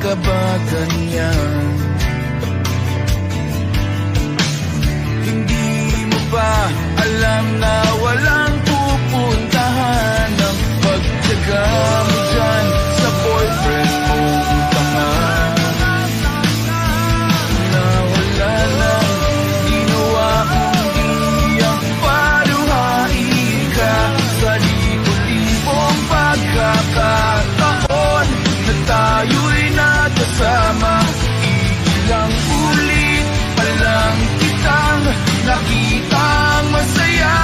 ka ba ganyan? Hindi mo ba alam na walang pupuntahan ang pagtyaga mo dyan sa boyfriend mong tanga? Na wala nang ginawa kundi ang paluhain ka sa libo-libong pagkakataon na tayo'y nagkasama. Ilang ulit pa lang kitang nakitang masaya.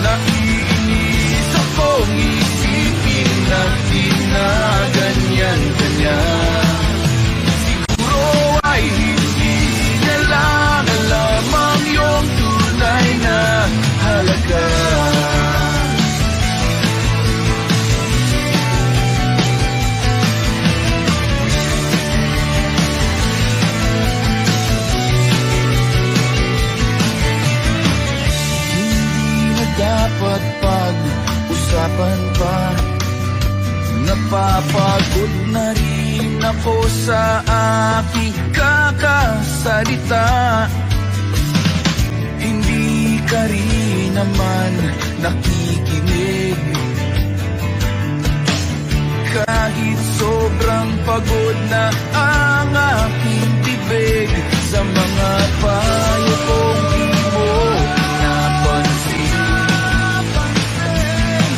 Naiinis akong isipin na di na ganyan-ganyan. Siguro ay hindi niya lang alam ang iyong tunay na halaga. Dapat pag-usapan pa. Napapagod na rin ako sa aking kakasalita. Hindi ka rin naman nakikinig. Kahit sobrang pagod na ang aking bibig sa mga payo kong di mo napansin.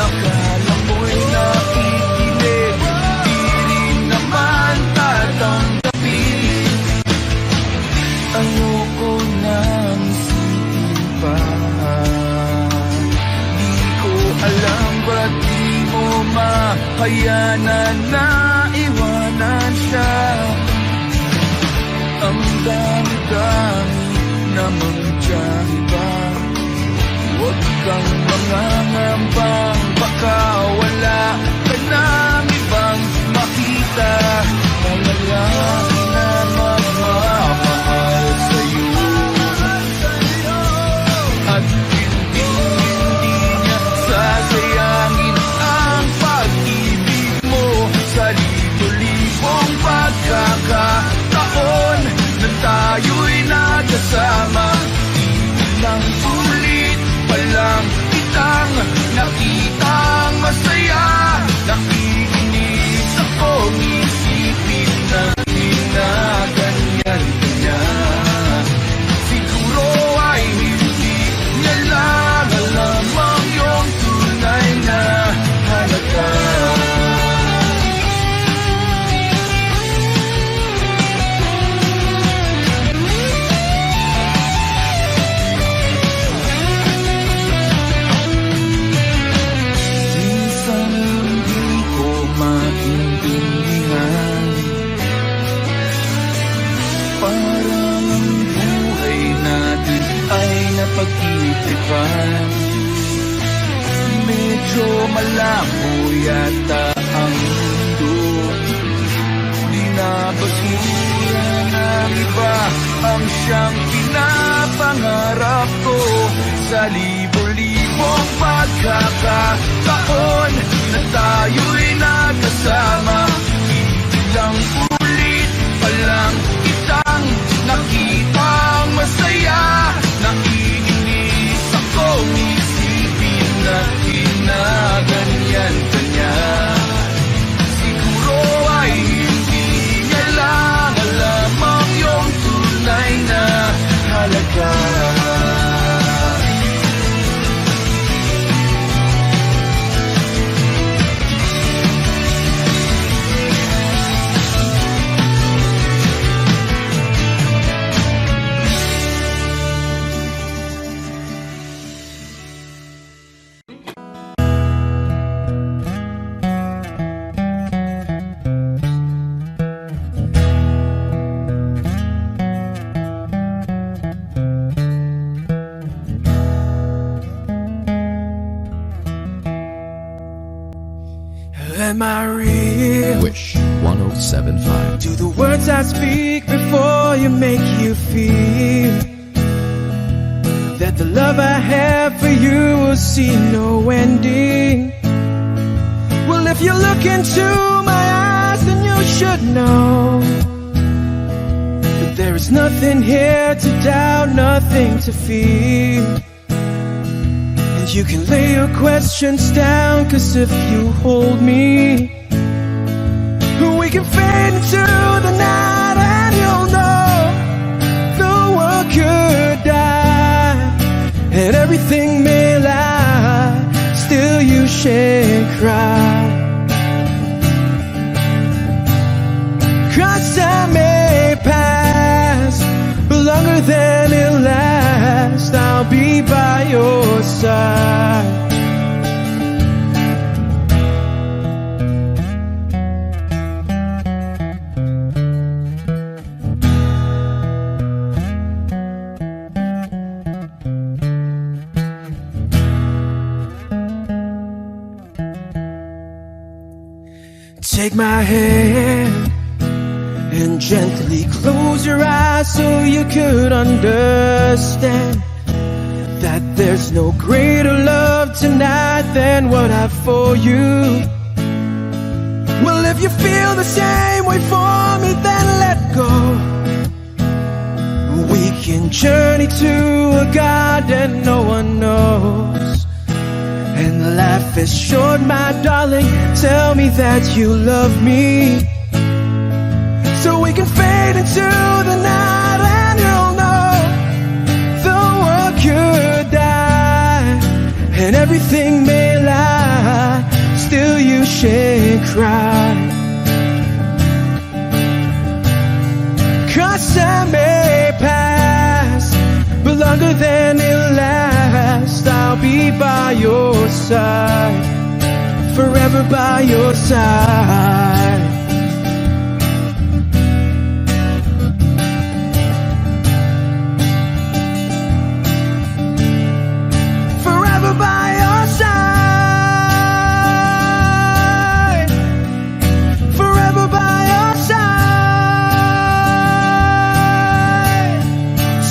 Akala mo'y nakikinig, di rin naman tatanggapin. Ayoko nang isipin pa. Di ko alam ba't di mo makayanan na iwanan siya. Ang dami-dami namang tiyahi ba? Huwag kang mangangambang, baka wala ka nang ibang makita. Ang lalaki na magmamahal sa'yo at hindi niya sasayangin ang pag-ibig mo sa libo-libong pagkakataon na tayo'y nagkasama. Ilang ulit palang kitang nakitang masaya. Nakikinis akong isipin na di na ganyan-ganyan. Siguro ay hindi niya lang alam ang iyong tunay na halaga. Pag-iipan, medyo malabo yata ang mundo. Di na basura ng iba ang siyang pinapangarap ko. Sa libo-libong pagkakataon na tayo'y nagkasama. Ilang ulit pa lang kitang nakitang masaya. Naiinis akong isipin na di na ganyan-ganyan. Siguro ay hindi niya lang alam ang iyong tunay na halaga. Am I real? Wish 107.5. Do the words I speak before you make you feel that the love I have for you will see no ending? Well, if you look into my eyes, then you'll should know that there is nothing here to doubt, nothing to fear. And you can lay your questions down, 'cause if you hold me, we can fade into the night, and you'll know the world could die and everything may lie, still you shan't cry. 'Cause time may pass, but longer than it lasts, I'll be by your side. Take my hand and gently close your eyes so you could understand that there's no greater love tonight than what I have for you. Well, if you feel the same way for me, then let go. We can journey to a garden no one knows. And life is short, my darling, tell me that you love me, so we can fade into the night, and you'll know the world could die and everything may lie, still you shan't cry. 'Cause time may pass, but longer than it lasts, I'll be by your side, forever by your side. Forever by your side, forever by your side,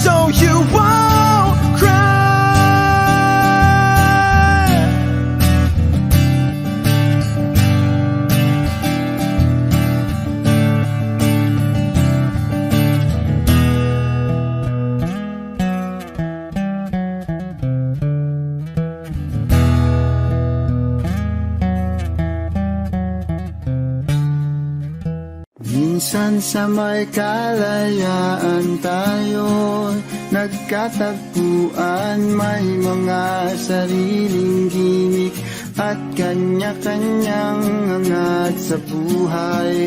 so you won't cry. Minsan sa may kalayaan tayo nagkatagpuan, may mga sariling gimik at kanya-kanyang hangat sa buhay.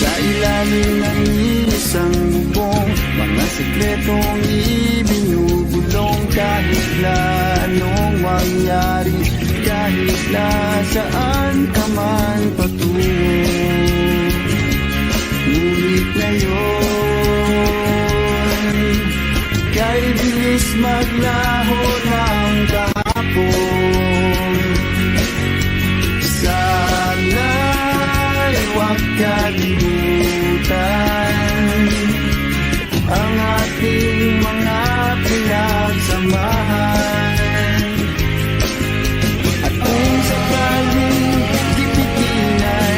Sa ilalim ng isang bubong, mga sekretong ibinubulong, kahit na anong mangyari, kahit na saan ka man patungo. Ngunit ngayon, kay bilis maglaho ng kahapon. Sana'y huwag kalimutan ang ating mga pinagsamahan. At kung sakaling dipitin ay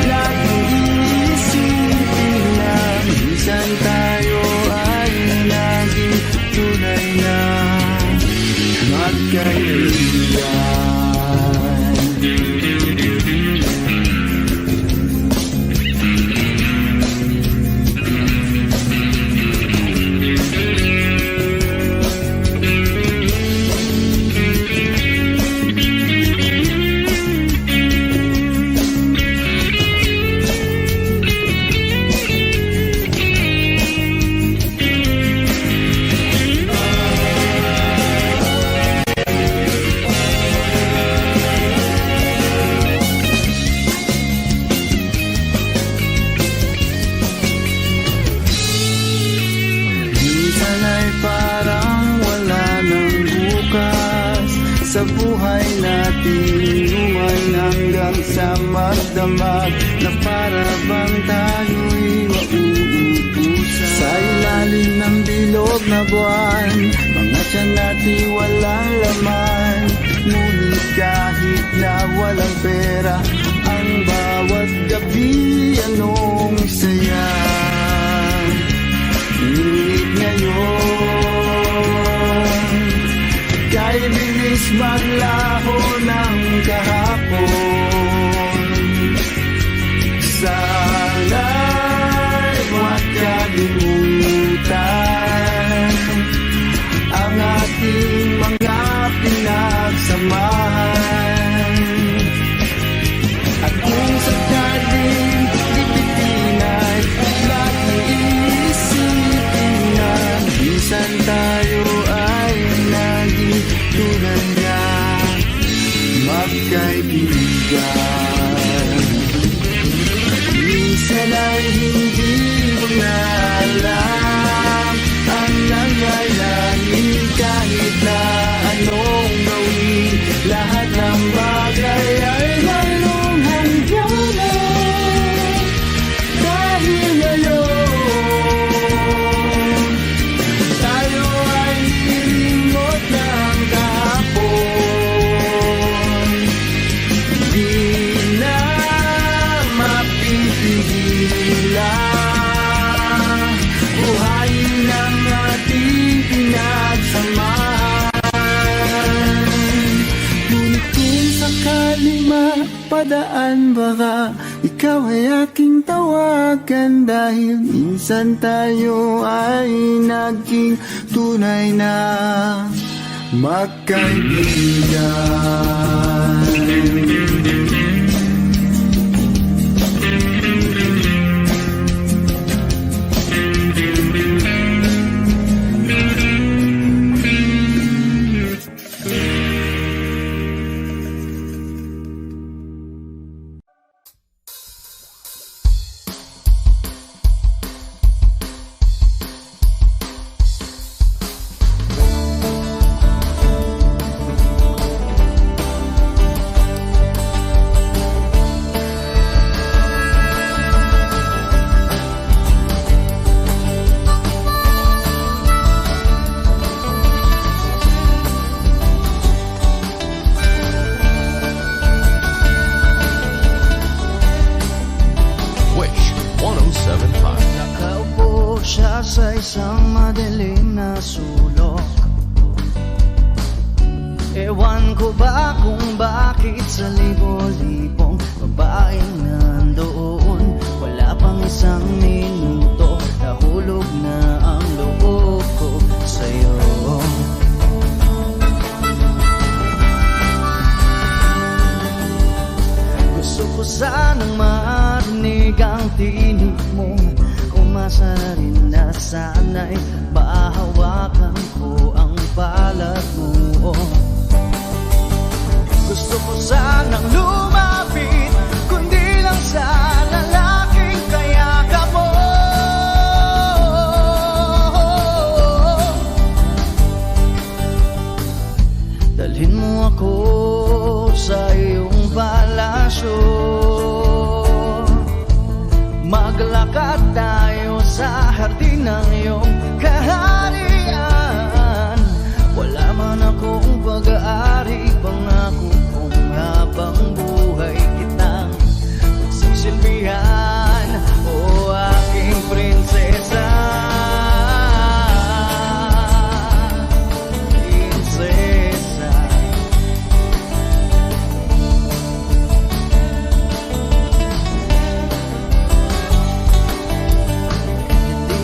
laging iisipin na minsan tayo ay naging tunay na magkaibigan. Sa buhay natin, luman hanggang sa magdamag, na para bang tayo'y mauutusan. Sa ilalim ng bilog na buwan, mga tiyan natin walang laman. Ngunit kahit na walang pera, ang maglaho ng kahapon. Sana'y huwag kalimutan ang ating mga pinagsamahan. At kung sakaling lipitin ay laging iisipin na minsan tayo ay naging tunay na magkaibigan. Minsan ay hindi mo na alam ang nangyayari kahit na anong gawin. Lahat ng bagay ay mayroong hangganan. Dahil ngayon tayo ay nilimot ng kahapon. Di na mapipigilan buhayin ang ating pinagsamahan. Ngunit kung sakali mapadaan, baka ikaw ay aking tawagan. Dahil minsan tayo ay naging tunay na magkaibigan. Sa isang madilim na sulok, ewan ko ba kung bakit sa libo-libong babaeng nandoon, wala pang isang minuto, nahulog na ang loob ko sa'yo. Gusto ko sanang marinig ang tinig mo, umasa na rin na sana'y mahawakan ko ang balat mo. Gusto ko sanang lumapit, kundi lang sa lalaking kayakap mo. Dalhin mo ako sa iyong palasyo, maglakad tayo sa hardin ng iyong kaharian. Wala man akong pag-aari, pangako kong habang buhay kitang magsisilbihan, o aking prinsesa. Prinsesa,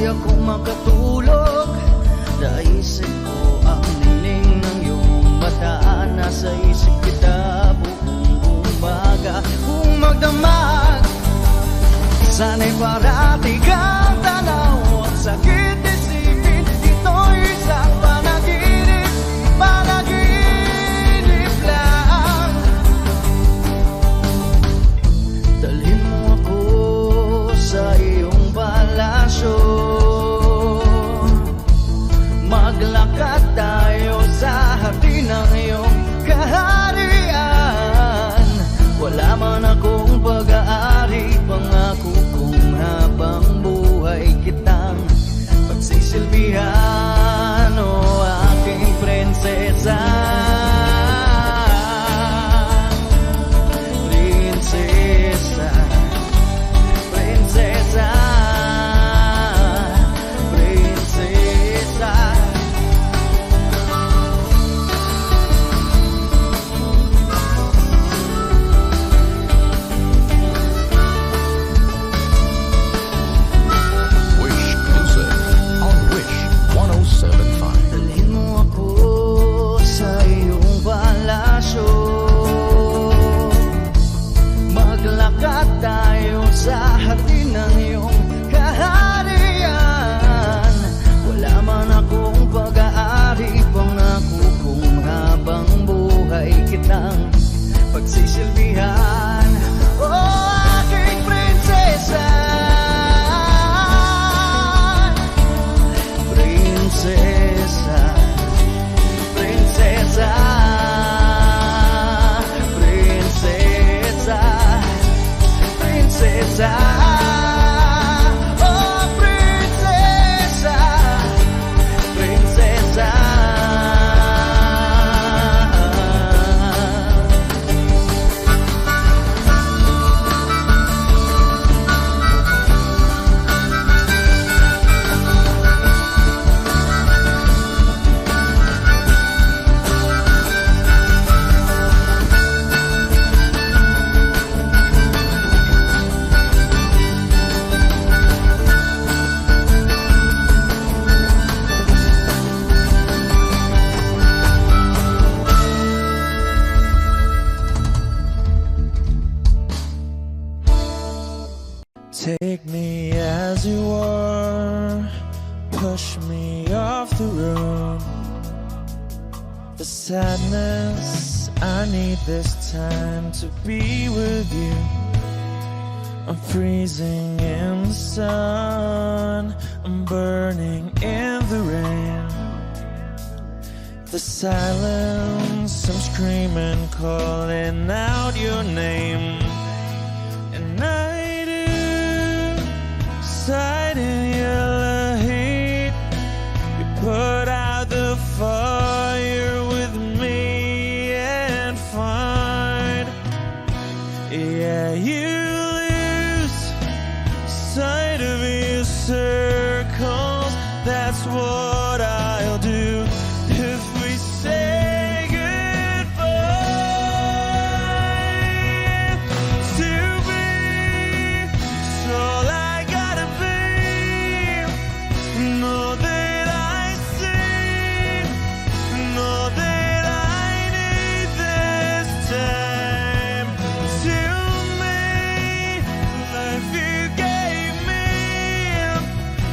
ako makatulog, naisip ko ang nining ng iyong mata. Nasa isip kita buong umaga, kung magdamag sana'y parati kang tanaw. Ang sakit isipin, ito'y isang panaginip, panaginip lang. Dalhin mo ako sa iyong palasyo, maglakad tayo sa hardin ng iyong kaharian. Wala man akong pag-aari, pangako kong habang buhay kitang sa hardin ng iyong kaharian. Wala man akong pag-aari, pangako kong habang buhay kitang pagsisilbihan. Oh, aking prinsesa, prinsesa, prinsesa, prinsesa, prinsesa. Oh, prinsesa, prinsesa. Take me as you are, push me off the road. The sadness, I need this time to be with you. I'm freezing in the sun, I'm burning in the rain. The silence, I'm screaming, calling out your name. And I do sight in your heat. You put out the fire with me and find, yeah, you lose sight of your circles. That's what I'll do if we say goodbye. To be all I gotta be, know that I see, know that I need this time. To me, life you gave me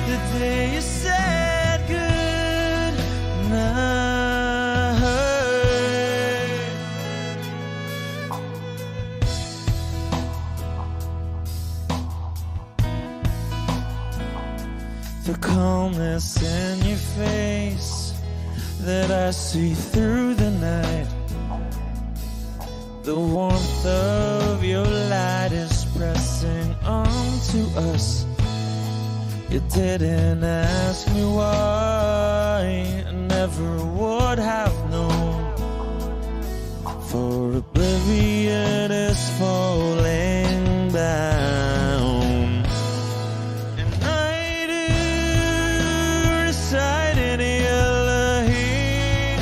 the day you said good night. The calmness in your face that I see through the night. The warmth of your light is pressing onto us. You didn't ask me why, I never would have known. For oblivion is falling down. And I do reside in Elohim,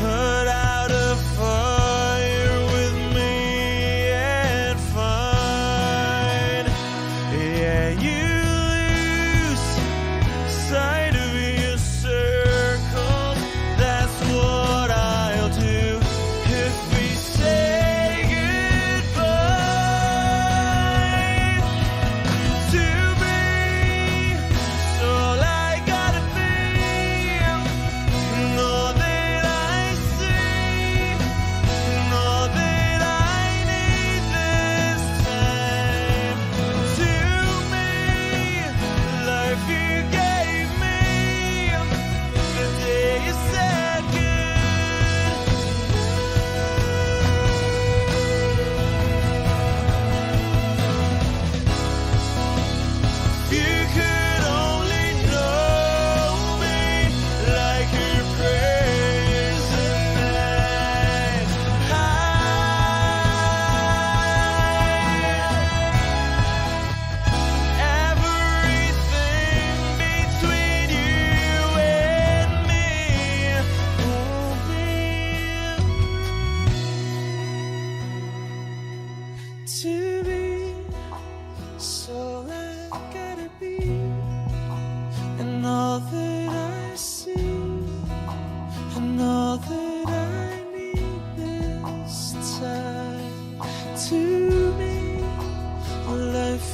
put out a fire with me and find, yeah, you lose sight of your circles. That's what I'll do if we say goodbye. To be all I gotta be, know that I see, know that I need this time. To me, life you gave me the day you said good. You could only know me like your present night. Everything between you and me will be to be. So I gotta be, and all that I see, and all that I need this time. To me, life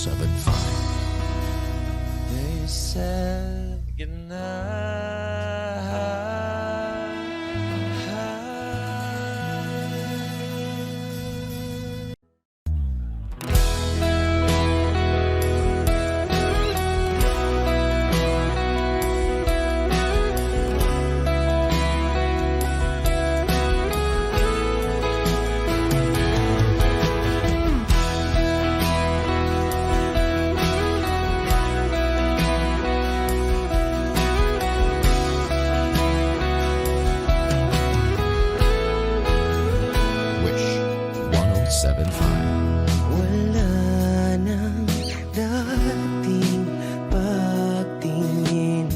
They said goodnight. Wish 1075. Wala nang dating pagtingin,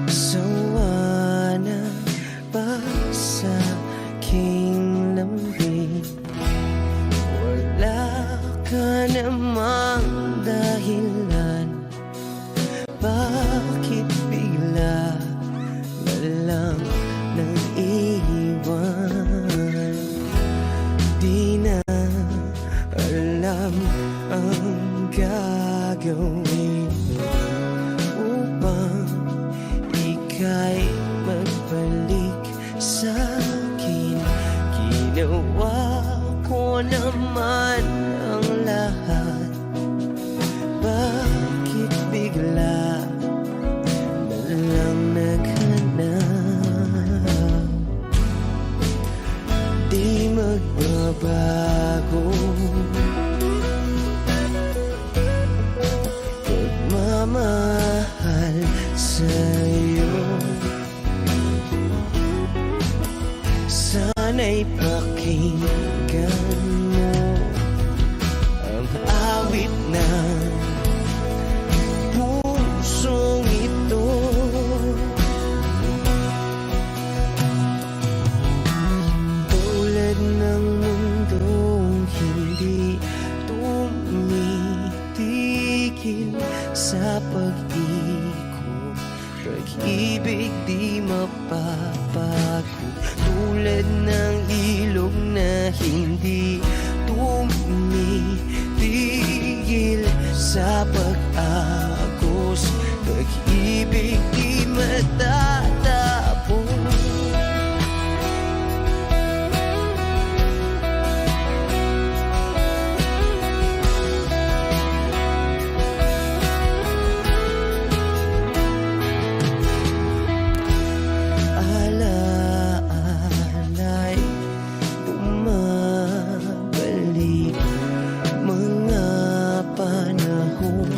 sawa na ba sa aking lambing? Wala ka namang dahilan, bakit bigla na lang nang iwan? Di na alam ang gagawin upang ika'y magbalik sa akin. Ginawa ko naman ang lahat, bakit bigla na lang naghanap? Di magbabago pagmamahal sa'yo. Sana'y pakinggan mo ang awit ng pusong ito. Tulad ng mundong hindi tumitigil sa pag-ikot, pag-ibig di mapapagod. Tulad ng ilog na hindi tumitigil sa pag-agos, pag-ibig di matatapos. Alaala'y bumabalik, mga panahon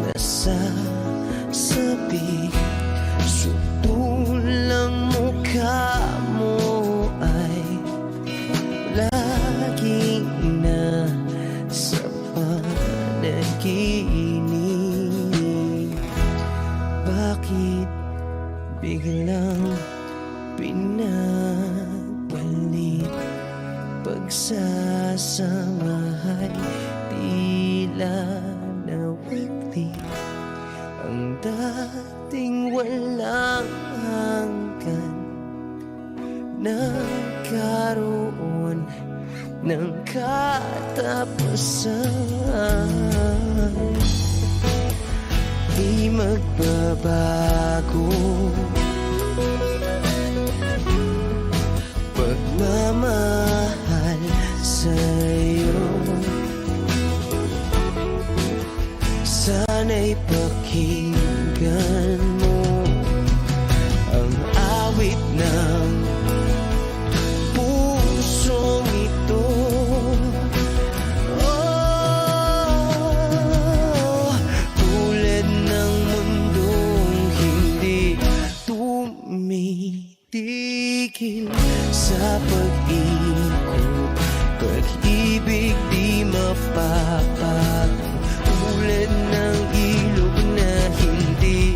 na sasabi. Sutulang mukha mo ay laging nasa panaginip. Bakit biglang pinabalik? Pagsasamahay tila nawagli, ang dating walang hanggan nagkaroon ng katapusan. Di magbabago pagmamahal sa'yo. Sana'y pakinggan mo ang awit ng pusong ito. Tulad ng mundong hindi tumitigil sa pag-ikot, pag-ibig di mapapagod. Tulad ng ilog na hindi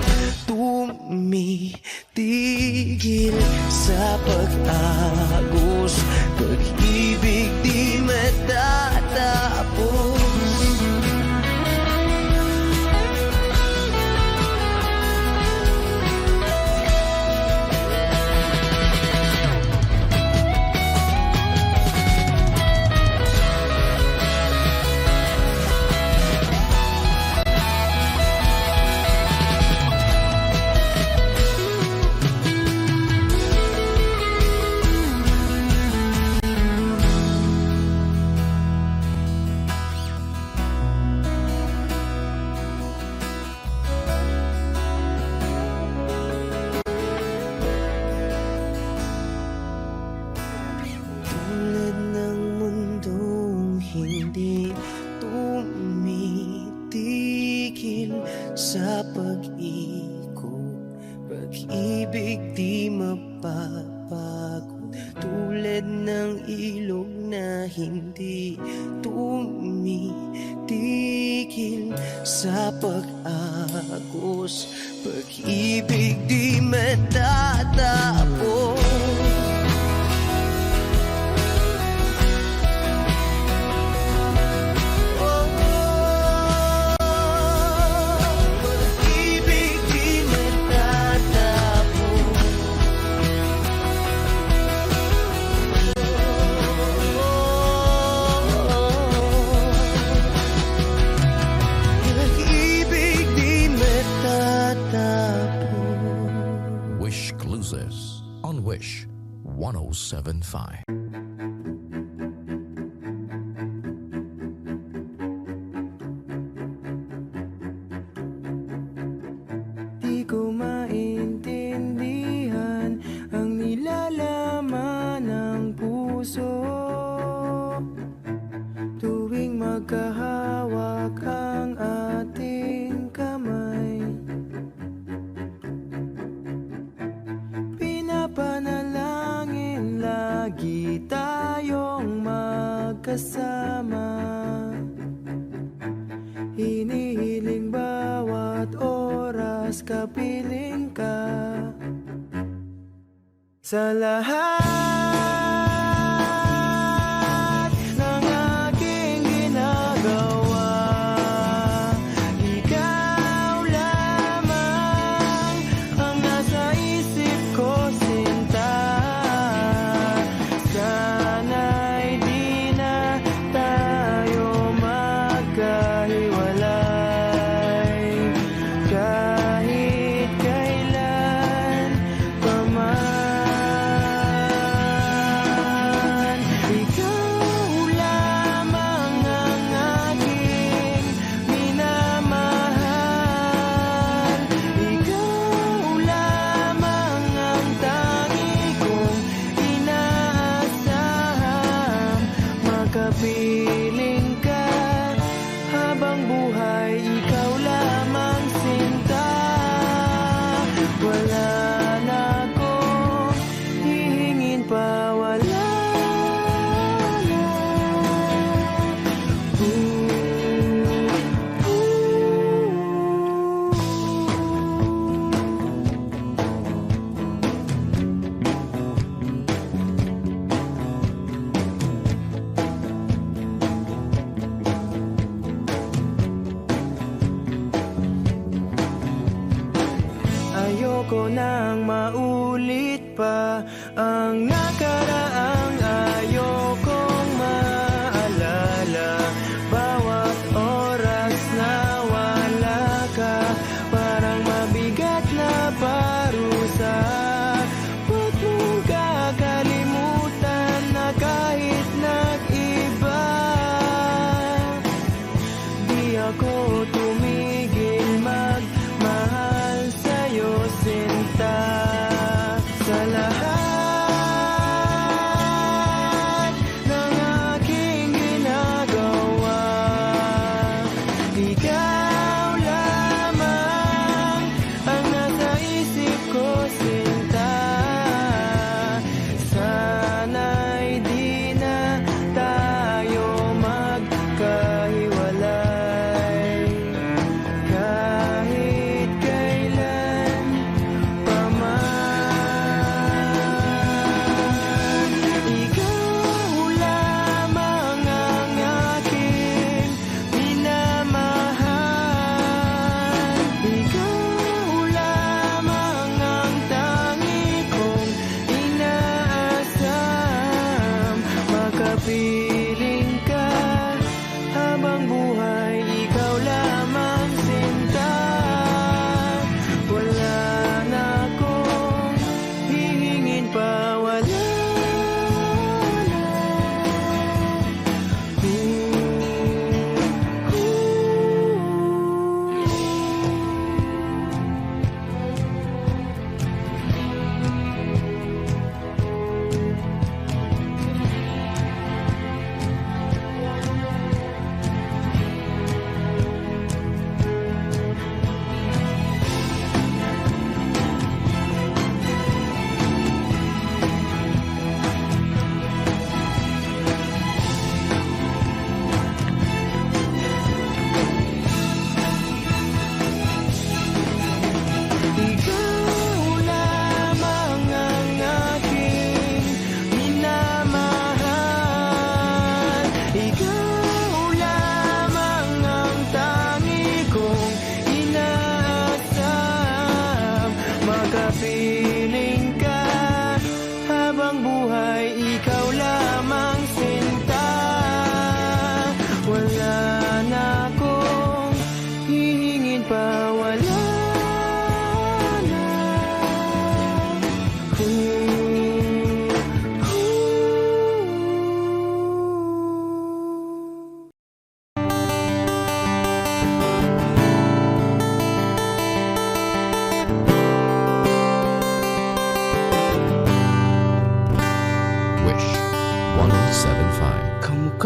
sa pag-ikot. Pag-ibig di mapapagod, tulad ng ilog na hindi tumitigil sa pag-agos. Pag-ibig di matatapos. Wish Cruises on Wish 1075. Di ko maintindihan ang nilalaman ng puso tuwing magkahawak ang ating kamay. Pinapanalangin lagi tayong magkasama. Hinihiling bawat oras kapiling ka. Sa lahat ng aking ginagawa, ikaw lamang ang nasa isip ko, sinta. Sana'y di na tayo magkahiwalay kahit kailan pa man. Ikaw lamang ang aking minamahal. Ikaw lamang ang tangi kong inaasahan. Makapiling ka habang buhay, ikaw lamang, sinta. Wala na akong hihingin pa, wala na. Ayoko nang maulit pa ang nakaraang ayokong maalala. Bawat oras na wala ka, parang mabigat na parusa. Huwag mong kakalimutan na kahit nag-iba, di ako tumigil magmahal sa'yo, sinta. Sa lahat ng aking ginagawa, ikaw lamang ang nasa isip ko, sinta. Sana'y di na tayo magkahiwalay kahit kailan pa man. Ikaw lamang ang aking minamahal.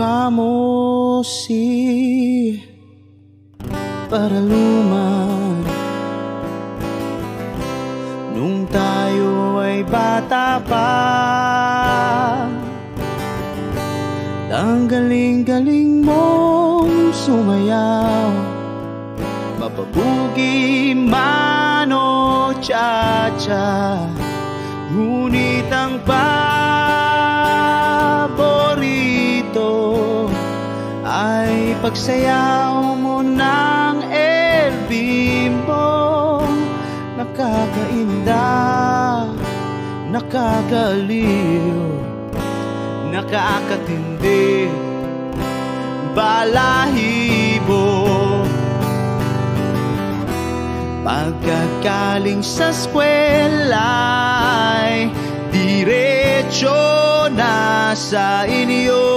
kamosi para luman nung tayo ay bata pa. Ang galing-galing mong sumayaw, mapabugi man o cha-cha, ngunit ang paborito ay pagsayaw mo ng El Bimbo. Nakakainda, nakakaliw, nakakatindi, balahibo. Pagkagaling sa eskwela'y diretso na sa inyo,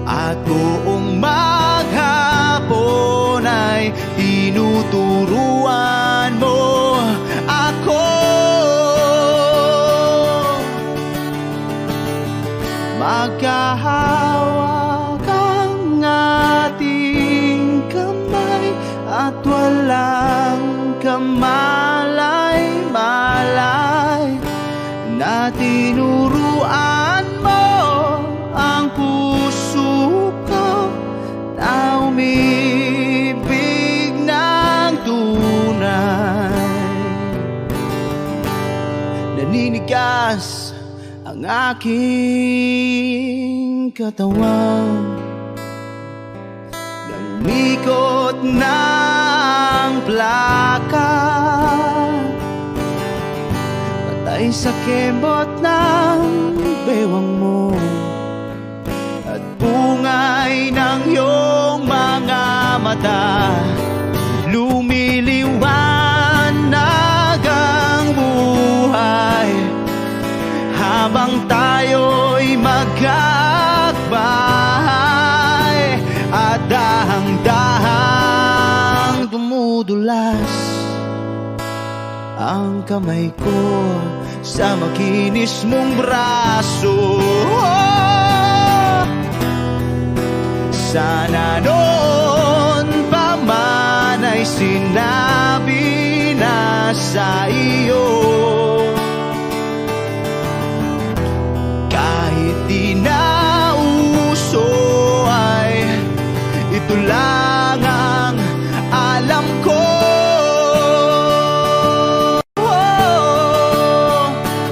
at buong maghapon ay tinuturuan mo ako. Magkahawak ang ating kamay at walang kamalay-malay, na tinuruan mo ang puso ko na umibig ng tunay. Naninigas ang aking katawan ng mikot ng plaka, patay sa kembot ng bewang mo at bungay ng iyong mga mata. Lumiliwanag ang buhay habang tayo'y magkakbahay, at dahang-dahang dumudulas ang kamay ko sa makinis mong braso. Sana noon pa man ay sinabi na sa iyo, kahit di na uso ay ito lang ang alam ko.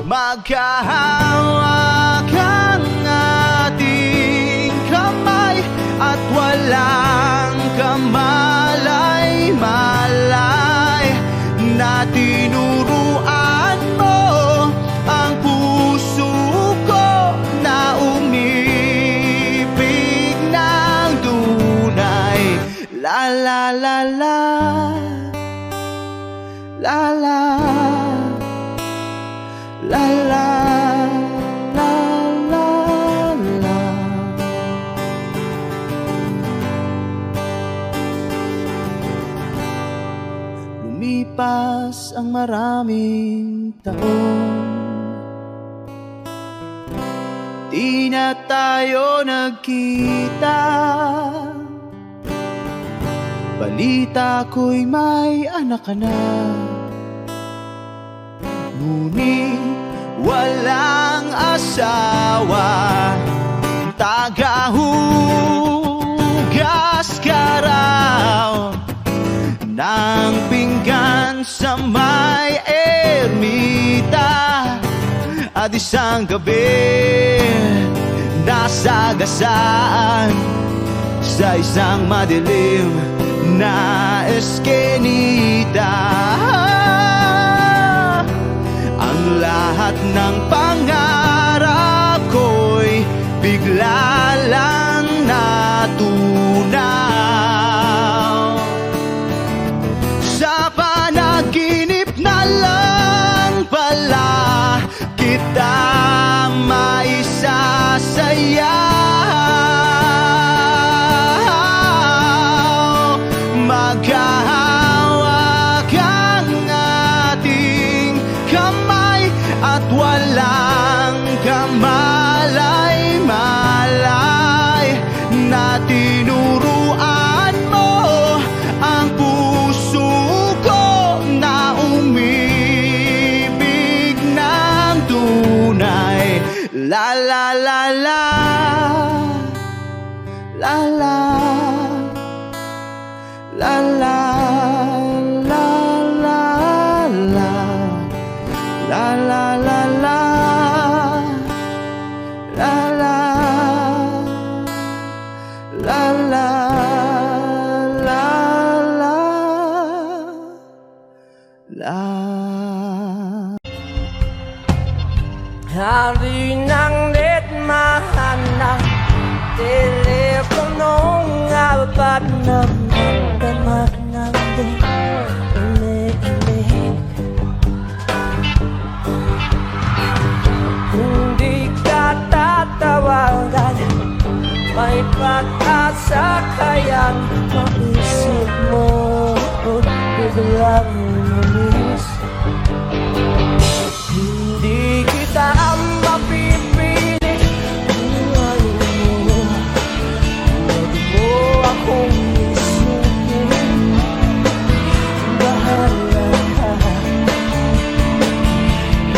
Magkahawak ang ating kamay at walang kamalay-malay, na tinuruan mo ang puso ko na umibig ng tunay. La la la la, la la, la la, la la, la. Lumipas ang maraming taon, di na tayo nagkita. Balita ko'y may anak ka na, ngunit walang asawa. Tagahugas ka raw ng pinggan sa may ermita, at isang gabi nasagasaan sa isang madilim na eskenita. Ang lahat ng pangarap ko'y bigla lang natunaw. Sa panaginip na lang pala kita maisasaya. Magkahawak ang ating kamay at walang kamay tinuruan mo ang puso ko na umibig ng tunay. La la la la, la la, la la, la la, la la, la la la, la la, la la, la la, la. Hari ng net mahanap teleponong apat na magdamag ng uli-uli. Hindi ka tatawagan, may pag-asa kaya't maisip mo biglang lumis. Hindi kita mapipilit kung ayaw mo. Huwag mo akong isipin, bahala ka.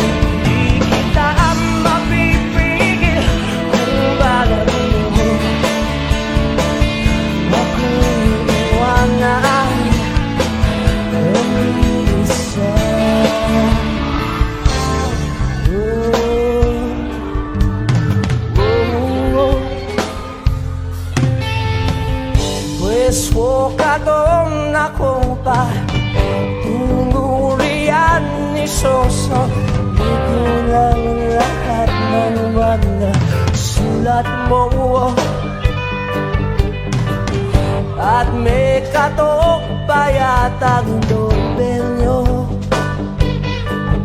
Hindi kita mapipigil kung bakit mo ako'y iwanan ng isa. Pues wakadong akong pa tunurian ni Soso. Ito lang lahat ng mga sulat mo. At may katok pa yatang dobelyo.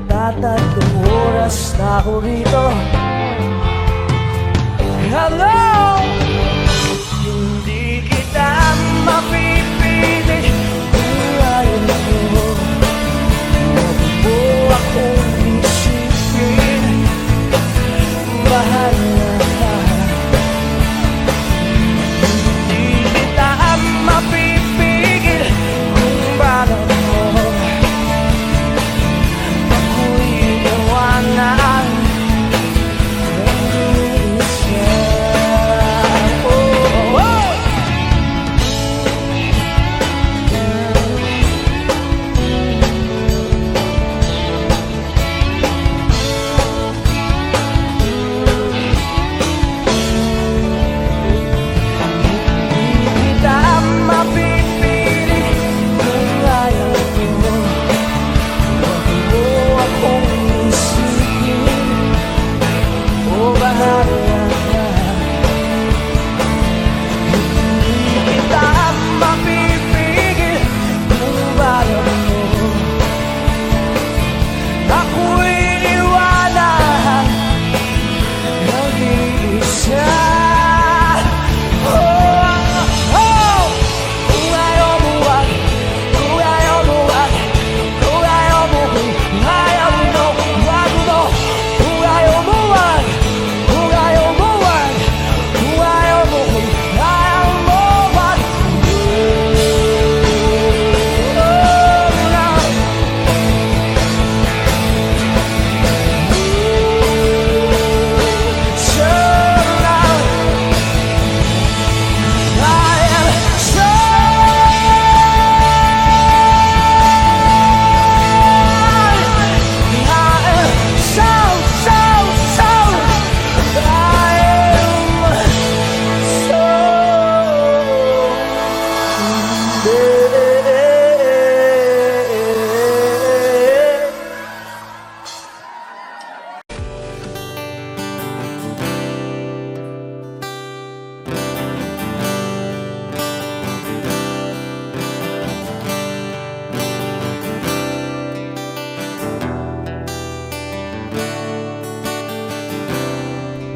Tatatong oras na ako rito. Hello! Hindi kita mapipilit kung ayaw mo. Huwag mo akong isipin, bahala ka. Hindi kita mapipigil kung bakit mo ako'y iwanan ng isa.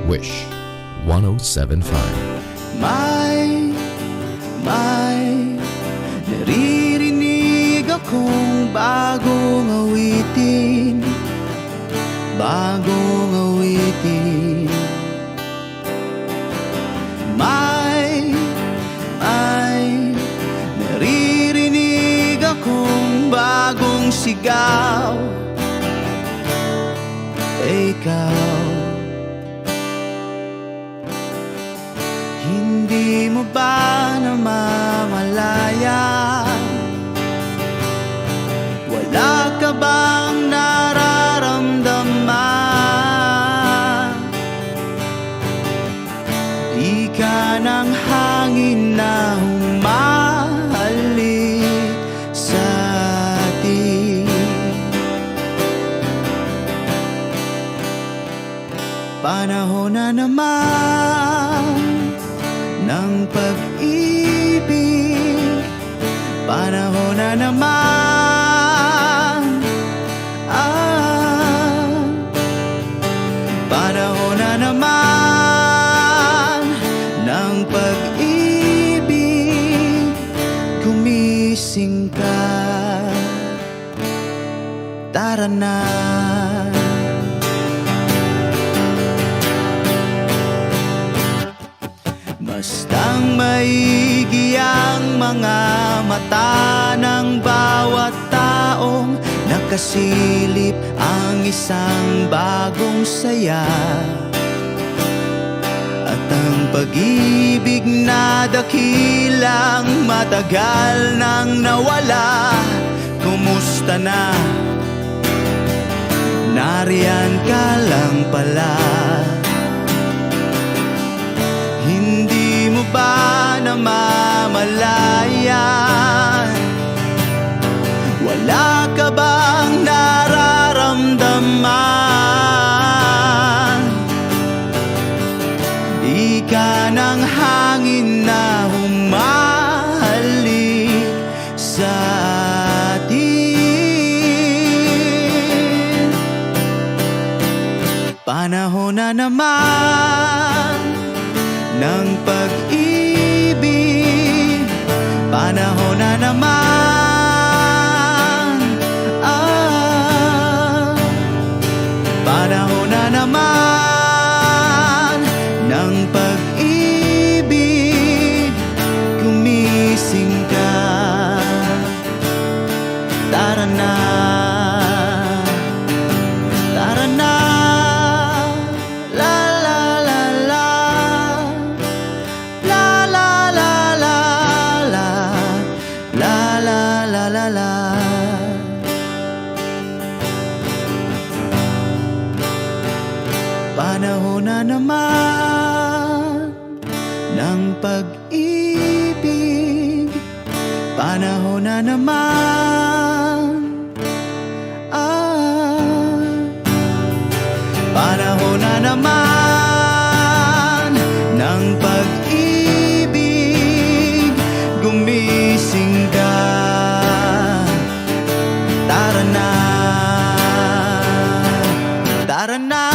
Wish 1075. May naririnig akong bagong awitin, bagong awitin. May sumisigaw. Ikaw, hindi mo ba namamalayan? Wala ka bang nararamdaman? Di ka ng hangin na humahalik sa atin. Panahon na naman ng pag-ibig. Panahon na naman, panahon na naman ng pag-ibig. Gumising ka, tara na. Bastang maigi ang mga mata ng bawat taong nakasilip ang isang bagong saya. At ang pag-ibig na dakilang matagal nang nawala, kumusta na? Nariyan ka lang pala. Hindi mo ba namamalayan? Wala ka bang nararamdaman? Di ka ng hangin na humahalik sa atin. Panahon na naman ng pag-ibig. Panahon na naman, panahon na naman ng pag-ibig. Gumising ka, tara na, tara na. Panahon na naman ng pag-ibig. Panahon na naman, panahon na naman ng pag-ibig. Gumising ka, tara na, tara na.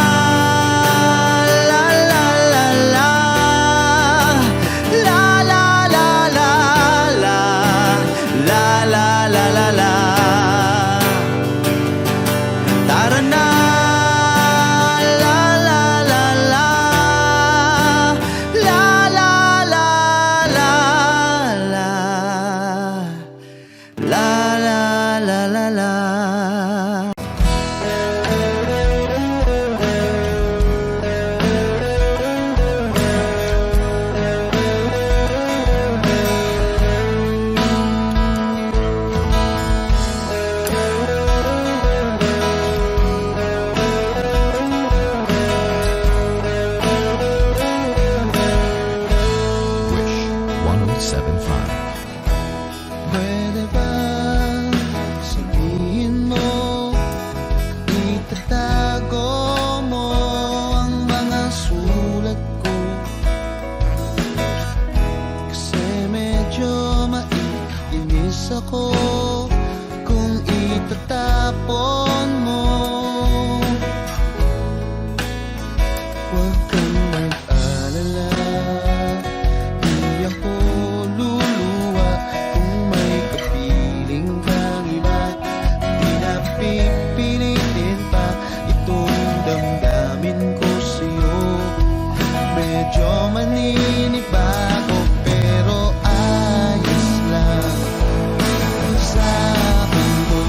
Pwede ba sabihin mo, itatago mo ang mga sulat ko? Kasi medyo maiinis ako kung itatapon mo. Huwag kang mag-alala, di ako luluwa kung may kapiling kang iba. Di na pipilitin pa itong damdamin ko sa'yo. Medyo maninibago pero ayos lang sa akin to.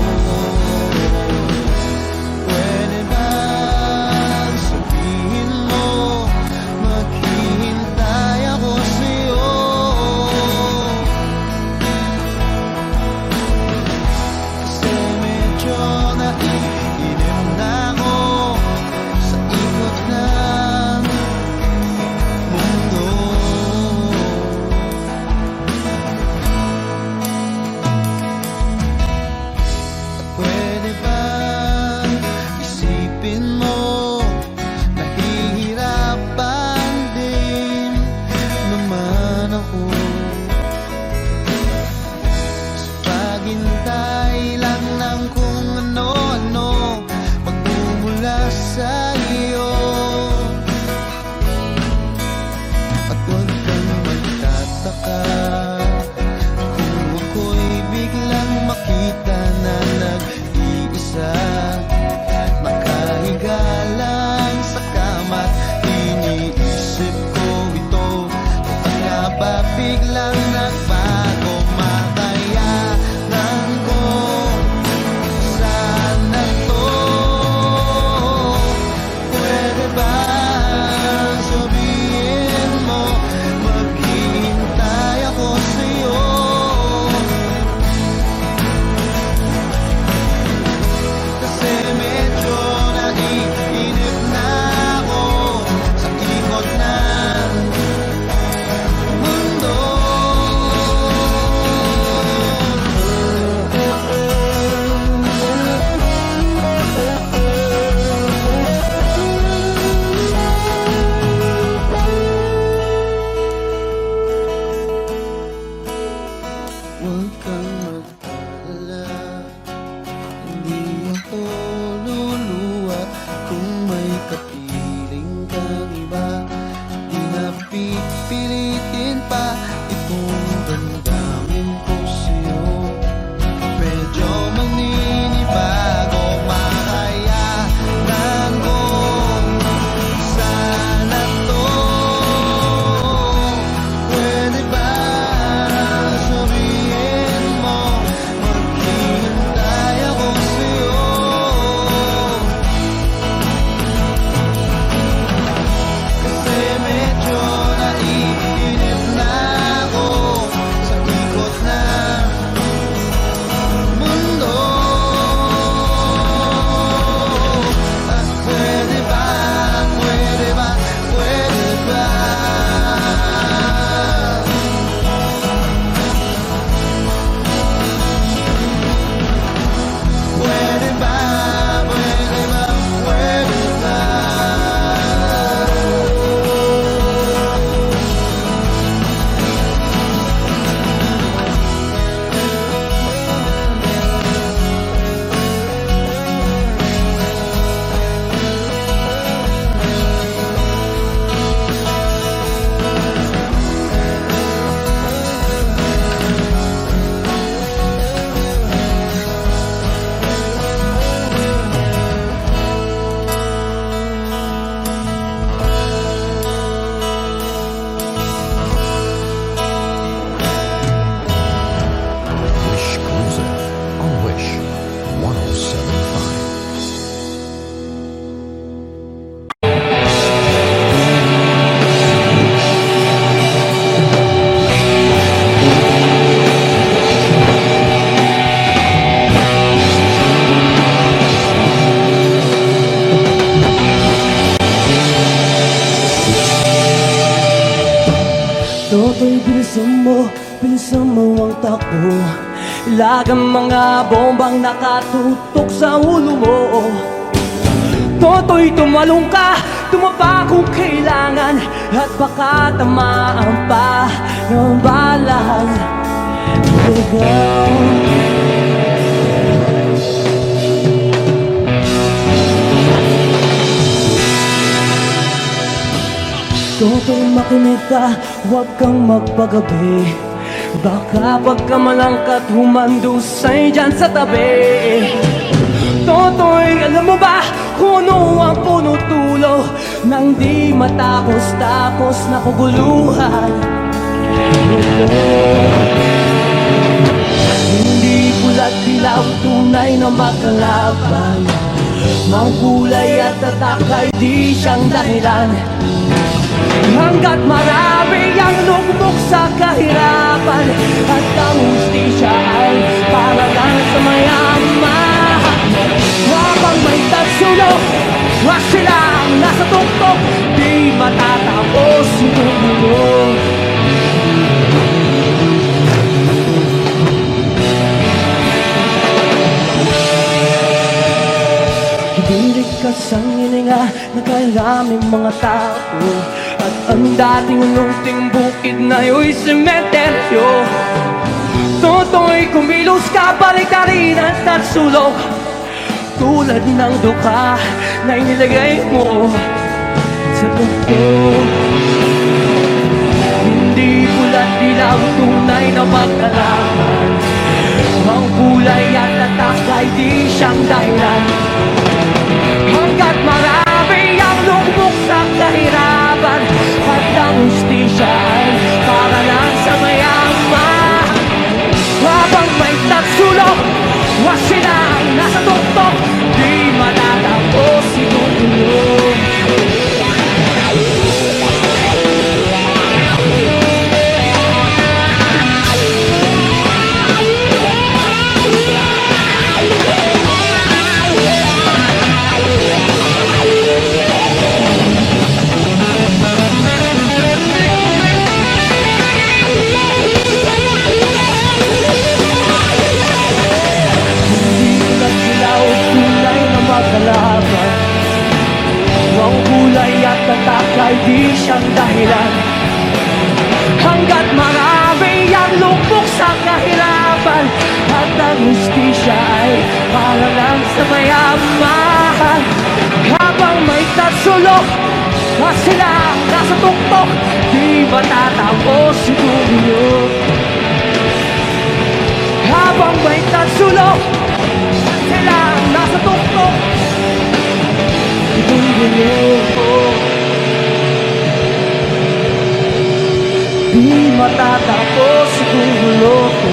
biglang nagbago, makayanan ko sana to. Pwede ba sabihin mo, maghihintay ako sa'yo? Kasi medyo naiinip na ako sa ikot ng mundo. Huwag kang mag-alala, hindi ako luluwa. Kung may kapiling kang iba, di na pipilitin pa itong damdamin ko sa'yo. Medyo maninibago, makayanan ko sana to. Pwede ba sabihin mo, maghihintay ako sa'yo? Kasi medyo naiinip na ako sa ikot ng mundo. At pwede ba, pwede ba, pwede ba? Pwede ba, pwede ba, pwede ba? Wish Cruiser on Wish 1075. Toto'y bilisan mo ang takbo. Ilagang mga bombang nakatutok sa ulo mo. Toto'y tumalong ka, tumapa kung kailangan, at baka tamaan pa ng balang ligaw. Toto'y makinig ka, huwag kang magpagabi. Baka pagkamalangkat humandusay dyan sa tabi. Toto'y alam mo ba kung ano ang punutulo nang di matapos-tapos na kaguluhan ito? Hindi pula't dilaw, tunay na magkalaban. Mangkulay at tatak ay di siyang dahilan. Hanggat marami ang lugmok sa kahirapan, at ang hustisya ay para lang sa mayaman. Habang may tagsulok, wag silang nasa tuktok, di matatapos itong mundo. Hibirik ka sa hininga na kailaming mga tao, at ang dating lunting bukid na yo'y sementeryo. Toto'y kumilos ka, baliktarin at nagsulok, tulad ng dukha na inilagay mo sa tugto. Hindi pula't dilaw, tunay na magkalaman. Ang kulay at tatak ay di siyang dahilan. Hanggat marami ang lugmok sa kahirapan, at ang hustisya ay para lang sa ang hustisya ay para lang sa mayaman. Habang may tatsulok at sila nasa tuktok, di matatapos siguro yun. Habang may tatsulok at sila nasa tuktok, itong gulo ko di matatapos itong gulo ko.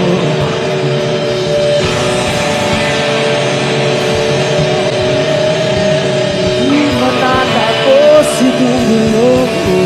Di matatapos itong gulo ko.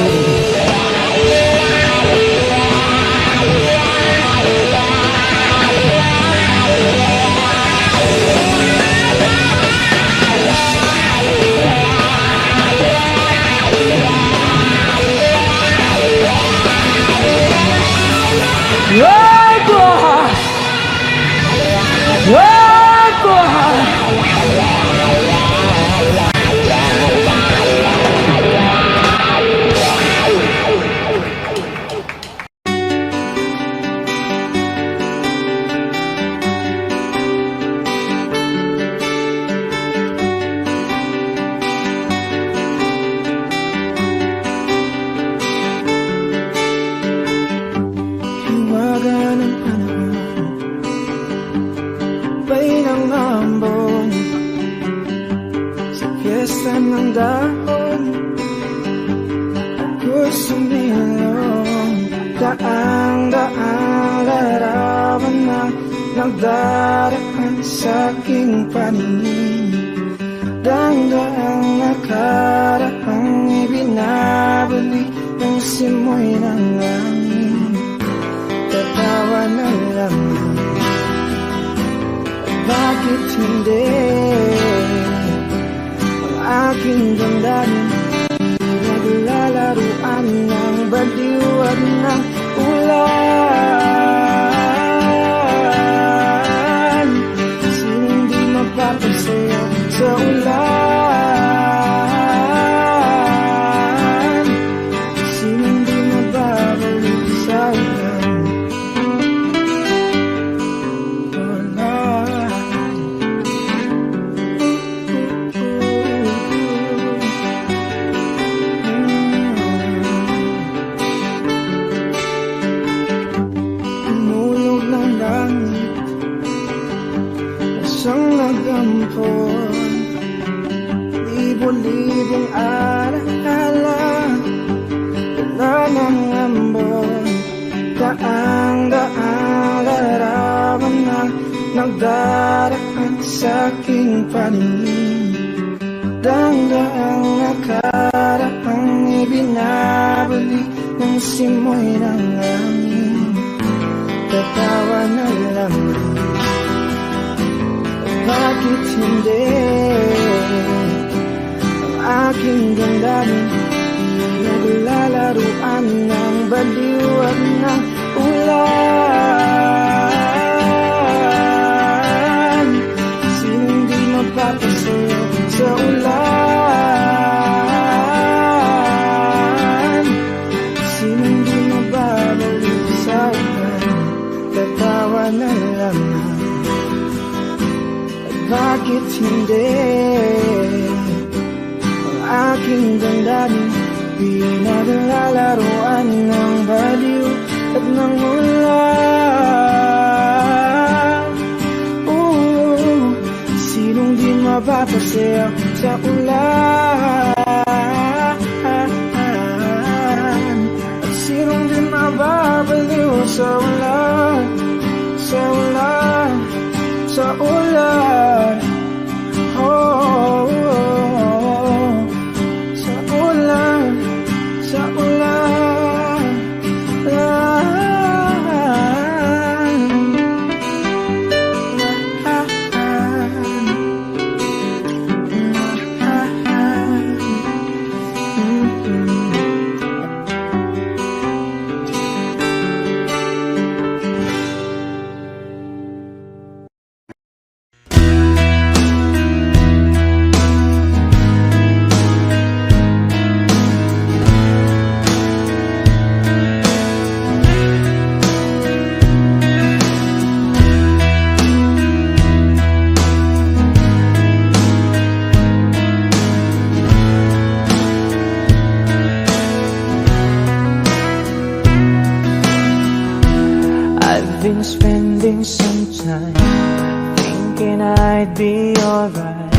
Hiwaga ng panahon, bay ng ambon, sa piyesta ng dahon, ako'y sumilong. Daang-daang larawan na nagdaraan sa aking paningin. Daang-daang nakaraang ibinabalik ng simoy ng langit. Tatawa na lamang, bakit hindi ang aking damdamin naglalaruan ng baliw at ng ulan? Sinong di mapapasayaw sa ulan? Sinong di mababalik sa ulan? Umulog ng langit, isang nagampon, libo-libong alaala, wala ng ambon. Daang-daang larawan na nagdaraan sa aking paningin. Daang-daang nakaraang ibinabalik ng simoy ng langit. Tatawa na lamang, bakit hindi ang aking damdamin naglalaruan ng baliw at ng ulan? Sinong di mapapasayaw sa ulan? Sinong di mababalik sa ulan? Tatawa na lamang, bakit hindi ang aking damdamin pinaglalaruan ng baliw at ng ulan? Sinong di mapapasayaw sa ulan? At sinong di mababaliw sa ulan? Sa ulan, sa ulan, oh, sa ulan, sa ulan, been spending some time thinking I'd be alright.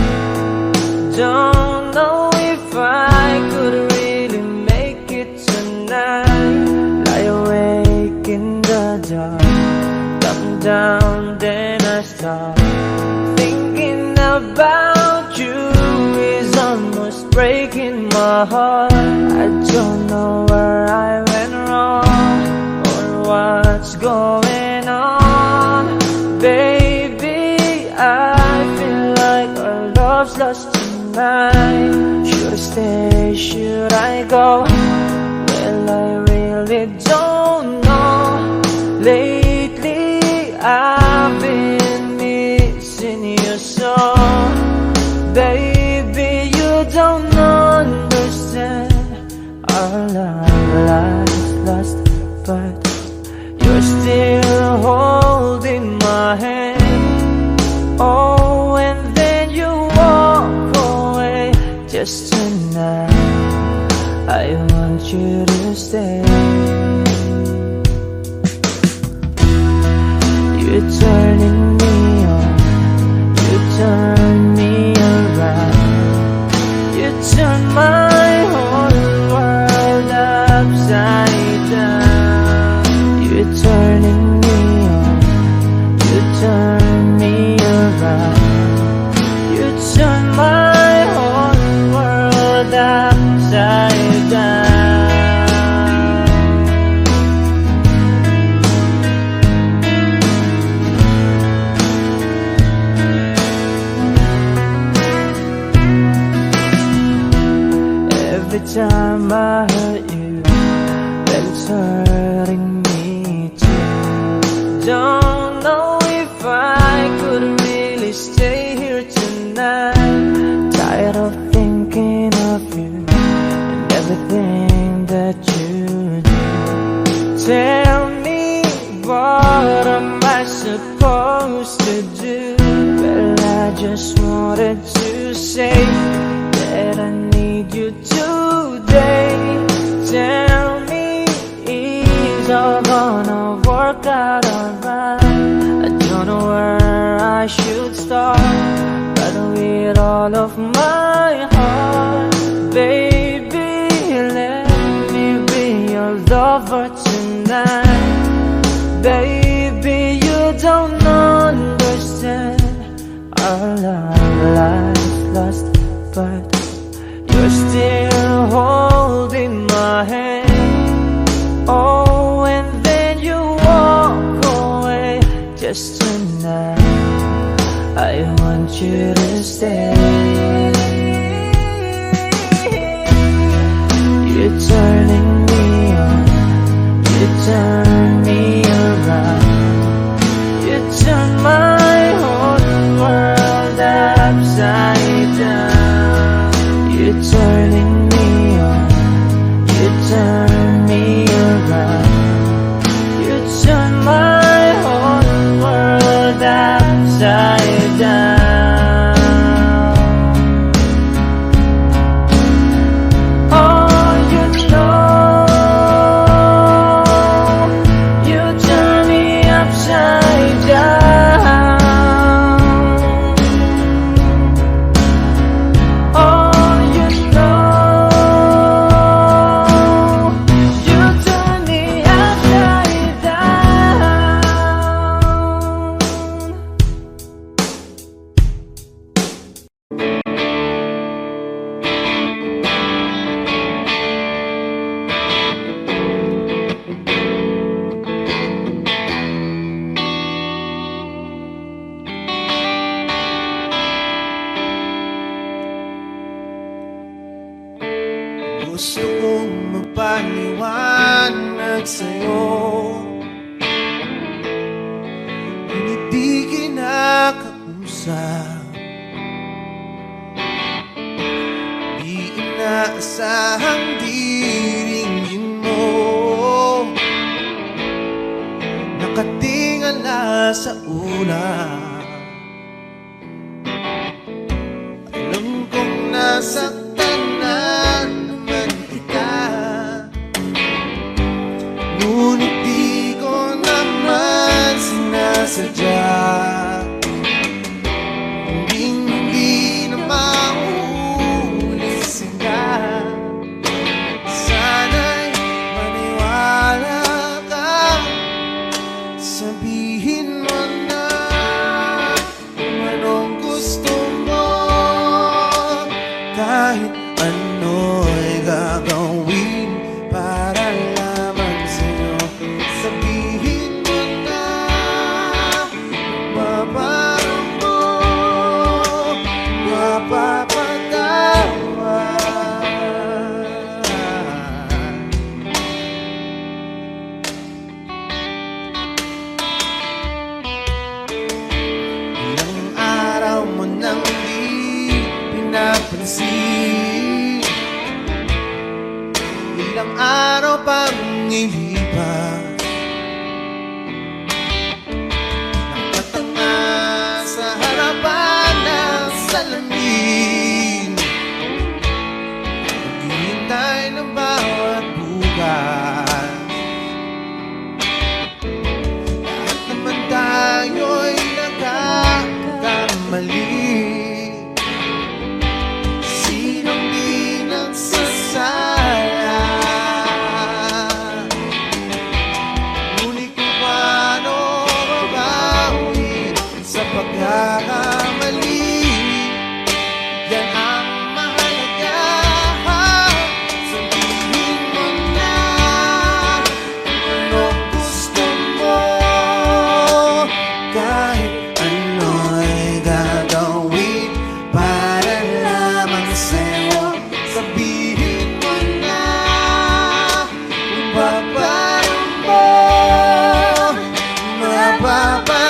Don't know if I could really make it tonight. Lie awake in the dark, come down, then I start thinking about you. Is almost breaking my heart. I don't know where I went wrong or what's going on. Baby, I feel like our love's lost tonight. Should I stay, should I go? Well, I really don't know. Lately I've been missing you so. Baby, you don't understand. Our love lost, but you're still holding my hand. Oh, and then you walk away. Just tonight I want you to stay. You're turning me on, you turn me around, you turn my whole world upside down. You're turning me on, you turn me around, you turn my whole world upside down. Every time I hurt you, then it's hurting me too. Don't know if I could really stay here tonight. Tired of thinking of you and everything that you do. Tell me, what am I supposed to do? Well, I just wanted to say that I need you today. Tell me, is all gonna work out alright? I don't know where I should start, but with all of my heart, baby, let me be your lover tonight. Baby, you don't understand. Our love lost, but you're still holding my hand. Oh, and then you walk away. Just tonight I want you to stay. You're turning me on, you turn me around, you turn my whole world upside down. You're turning me on, you turn me around, you turn my whole world upside down. Oh, you know, you turn me upside down. Oh, you know, you turn me upside down. Gusto kong magpaliwanag sa'yo, ngunit di kinakausap. Di inaasahang diringgin mo, nakatingala sa ulap. Alam kong nasaktan na naman kita, ngunit di ko naman sadya. Hindi na mauulit sila. Sana'y maniwala ka. Sabihin mo na kung anong gusto mo. Kahit ano'y gagawin para lamang sa'yo. Sabihin mo na mababaram mo, mapapatawa. Ilang araw mo nang di pinapansin, ilang araw pang ilipas, nakatanga sa harapan ng salamin, naghihintay ng bawat bukas. Lahat naman tayo'y nagkakamali. Sinong di nagsasala? Ngunit kung paano mabawi sa pagkakamali, yan ang mahalaga. Sabihin mo na kung anong gusto mo. Kahit ano'y gagawin para lamang sa'yo. Sabihin mo na kung babaram mo, mapapatawan.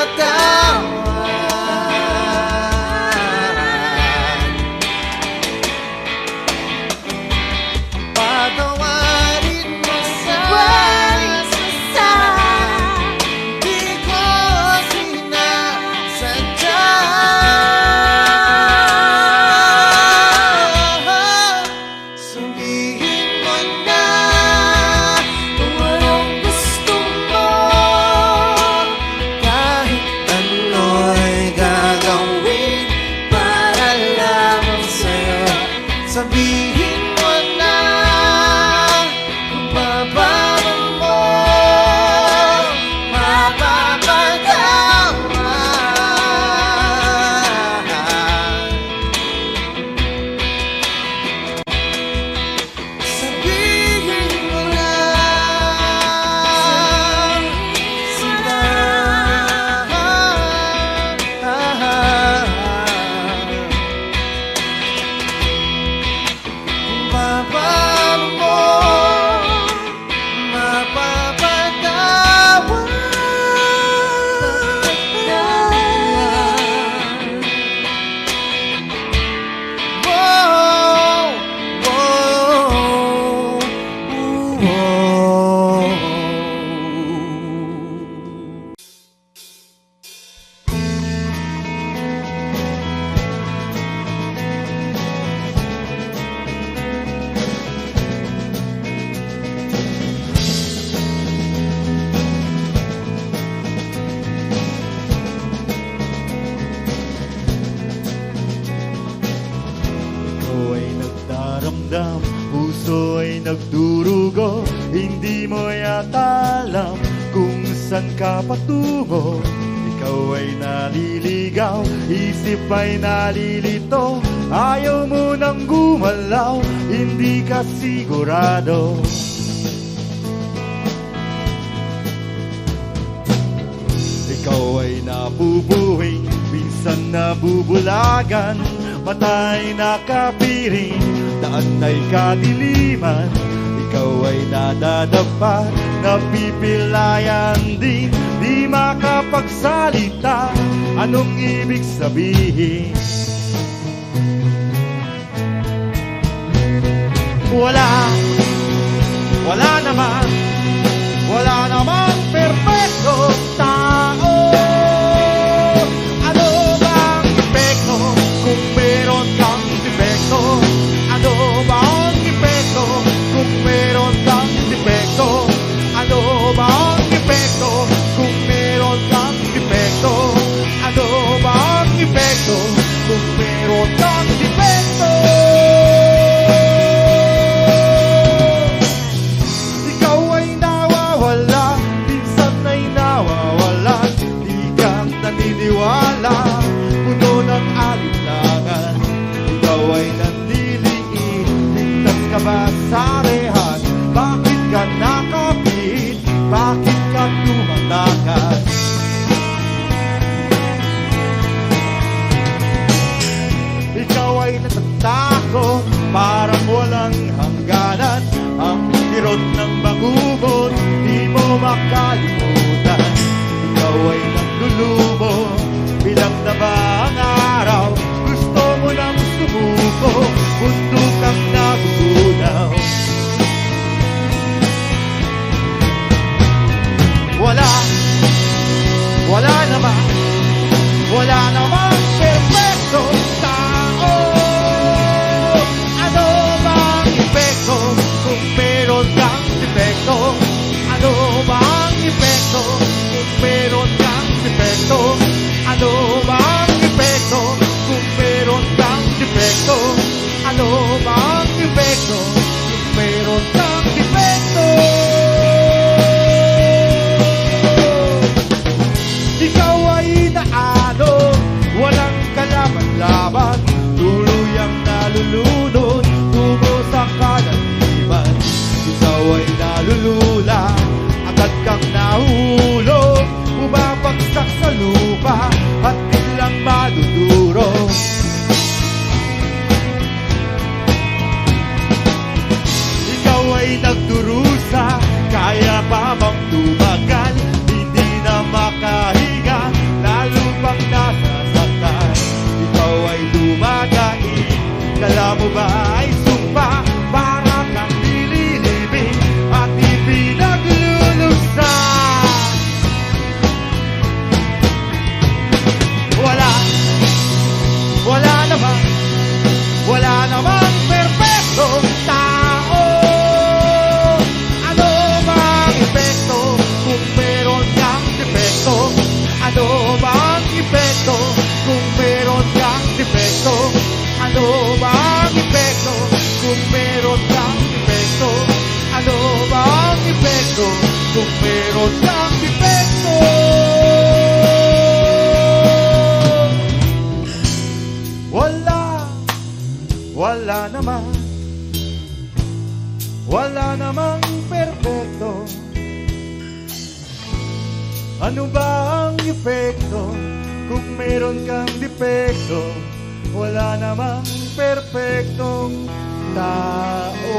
Patawarin mo sa di ko sinasadya. Sabihin mo na kung anong gusto mo. Kahit ano'y gagawin para lamang sa'yo. Sabihin mo na kung babaram mo, mapapatawa. Sabihin mo na sila. Kung babaram mo, Ikaw ay nagdaramdam, puso ay nagdurugo. Hindi mo yata alam kung saan ka patungo. Ikaw ay naliligaw, isip ay nalilito. Ayaw mo nang gumalaw, hindi ka sigurado. Ikaw ay nabubuhay, minsan nabubulagan. Mata'y nakapiring, daan ay kadiliman. Ikaw ay nadadapa, napipilayan din. Di makapagsalita, anong ibig sabihin? Wala naman perfecto tao. Ano bang epekto kung meron kang defekto? Ano bang epekto kung meron kang defekto? Ano bang epekto kung meron kang defekto? Wala namang perfectong tao. Ano bang epekto kung meron kang defekto? Ano bang epekto kung meron kang defekto? Ano bang epekto kung meron kang defekto? Ano bang epekto kung meron kang defekto? Ikaw ay naalon, walang kalaban-laban, tuluyang nalulunod tungo sa kalaliman. Ikaw ay nalulula, agad kang nahulog, bumabagsak sa lupa at biglang madudurog. Ikaw ay nagdurusa, kaya pa bang tumagal? Hindi na makahinga, lalo pang nasasaktan. Ikaw ay lumagain, kala mo ba ay sumpa? Para kang nililibing at ipinagluluksan. Wala namang perfectong tao. Ano bang epekto kung meron kang defekto? Ano bang epekto kung meron kang defekto? Ano bang epekto kung meron kang defekto? Ano bang epekto kung meron kang defekto? Wala namang perfecto. Ano ba ang epekto kung meron kang defekto? Wala namang perfectong tao.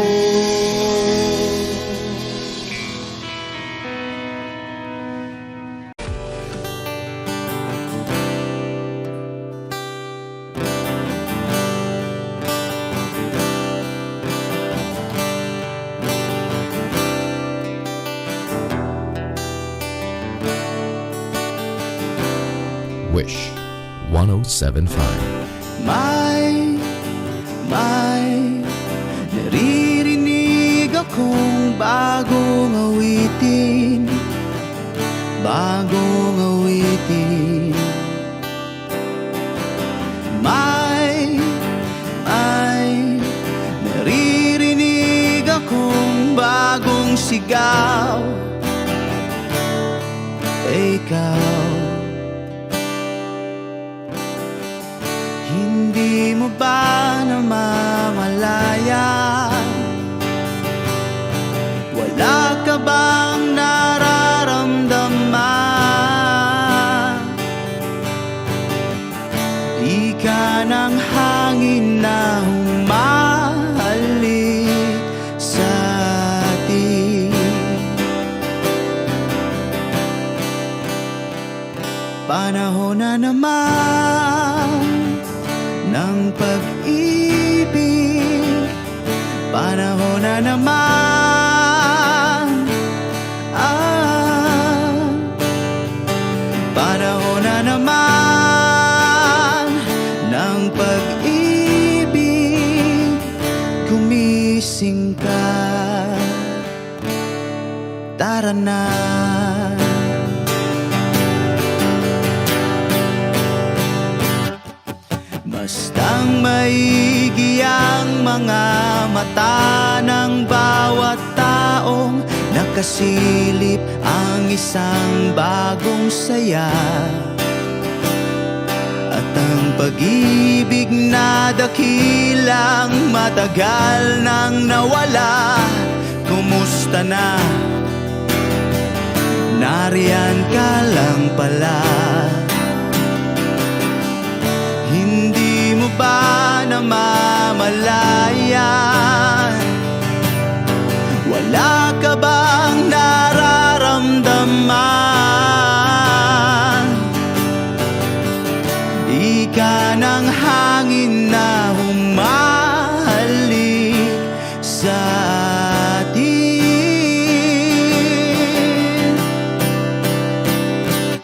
Wish 1075. May naririnig akong bagong awitin. May naririnig akong bagong sigaw. Ikaw, hindi mo ba namamalayan? Wala ka bang nararamdaman? Di ka ng hangin na humahalik sa atin. Panahon na naman ng pag-ibig, panahon na naman, panahon na naman ng pag-ibig. Gumising ka, tara na. Bastang maigi ang mga mata ng bawat taong nakasilip ang isang bagong saya. At ang pag-ibig na dakilang matagal nang nawala, kumusta na? Nariyan ka lang pala. Hindi mo ba namamalayan? Wala ka bang nararamdaman? Di ka ng hangin na humahalik sa atin.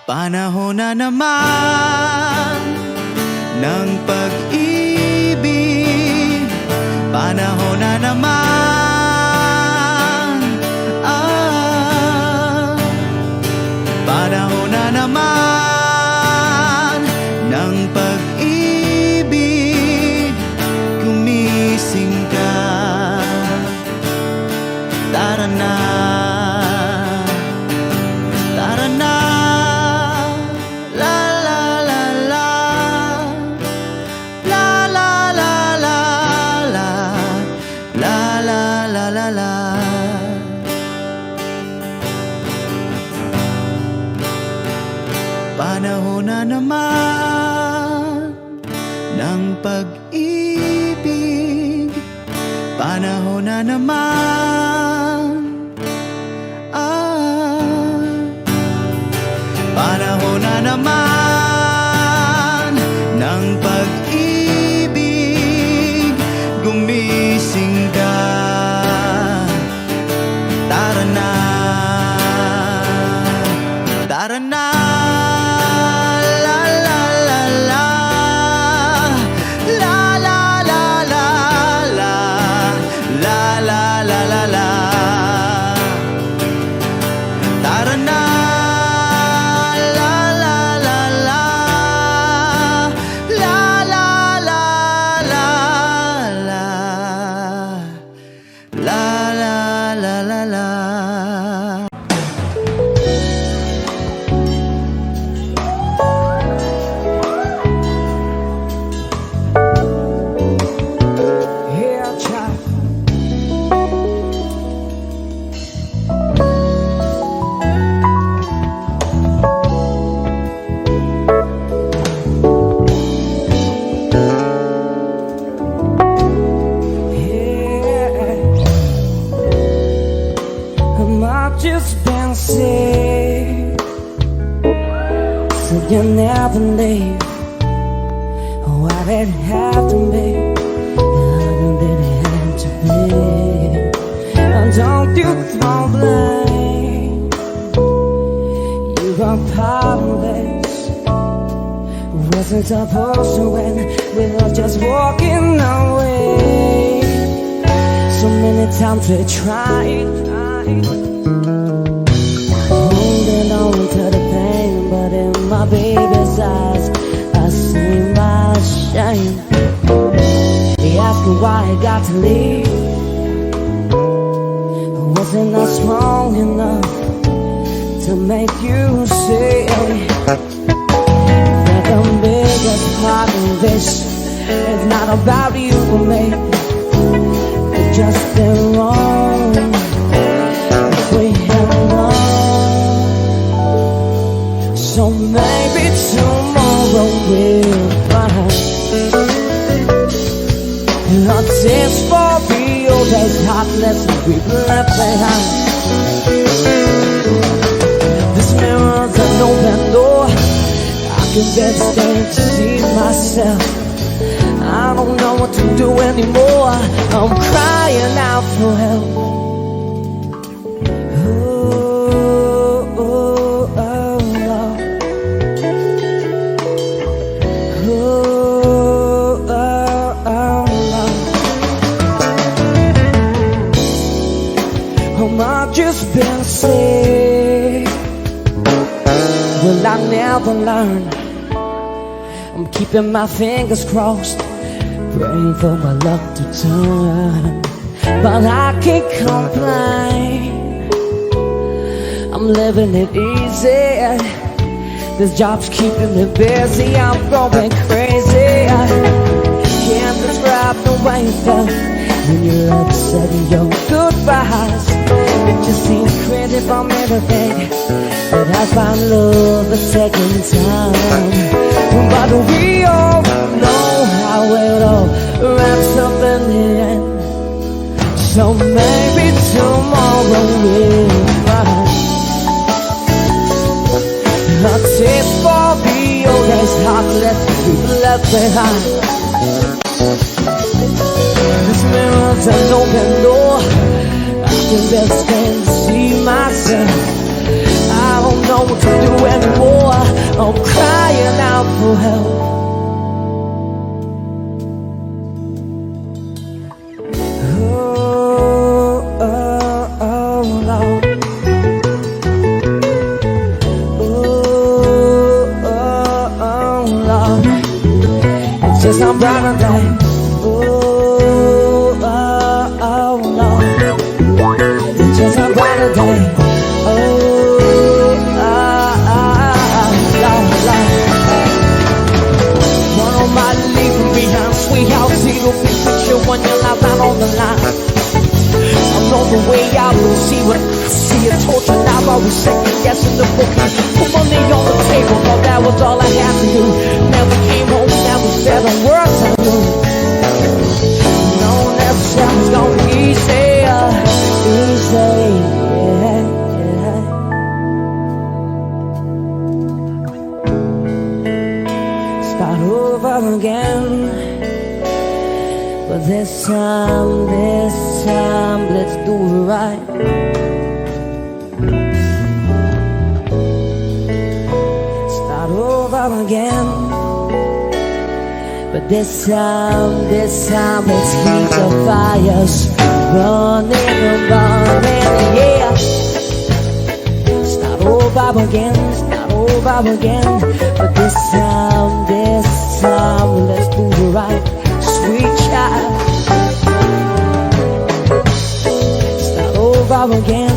Panahon na naman ng pag-ibig, panahon na naman, panahon na naman ng pag-ibig. Gumising ka, tara na, tara na. Panahon na naman ng pag-ibig, panahon na naman, panahon na naman ng pag-ibig. Gumising ka, tara na, tara na. Just been sick, so you never leave. Oh, I didn't have to be, I didn't have to be. And don't you throw blame, you got part of this. Wasn't supposed to end, we were just walking away. So many times we tried. Holding on to the pain, but in my baby's eyes I see my shame. He asked me why I got to leave. Wasn't I strong enough to make you see that the biggest part of this is not about you or me? It's just been wrong. So maybe tomorrow we'll find a taste for real. There's heartless people left behind. This mirror's an open door. I can barely stand to see myself. I don't know what to do anymore. I'm crying out for help. I've just been sick. Will I never learn? I'm keeping my fingers crossed, praying for my luck to turn. But I can't complain, I'm living it easy. This job's keeping me busy, I'm going crazy. I can't describe the way it felt when you're upset your goodbyes. It just seems crazy from everything that I find love the second time. But we all know how it all wraps up in the end. So maybe tomorrow we'll find a taste for real. There's heartless people left behind. This mirror's an open door. I can just stand to see myself. I don't know what to do anymore. little help. Lord. Lord. It's just a brighter day. Lord. It's just a brighter day. Zero big picture when you're out on the line. I'm on the way out, we'll see what I see. A torture now, I was second guessing the booking. Put money on the table, thought that was all I had to do. Now we came home, now we said the words I knew. No, never said it's gonna be easy, easy. Start over again. But this time, let's do it right. Start over again. But this time, let's keep the fires running and burning, yeah. Start over again. But this time, let's do it right. Sweet child, start over again.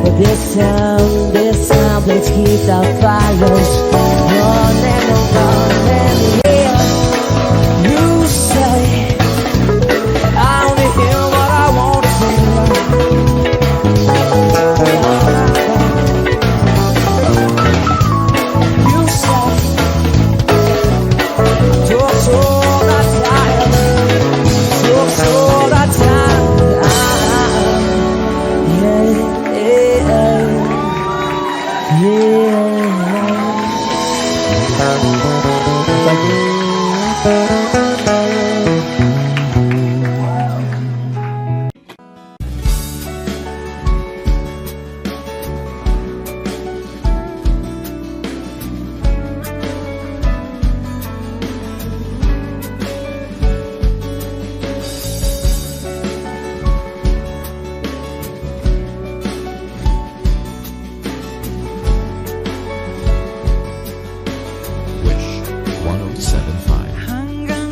But this time, let's keep the fires running and burning, yeah. You say, I only hear what I want to say. You say, so that time, Wish 1075. Hanggang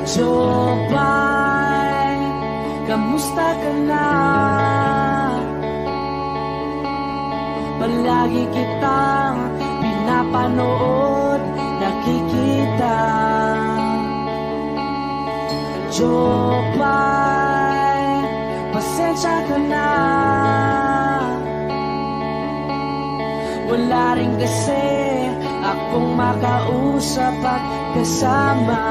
Jopay, kamusta ka na? Palagi kitang pinapanood, nakikita. Jopay, pasensya ka na. Wala rin kasi akong makausap at kasama.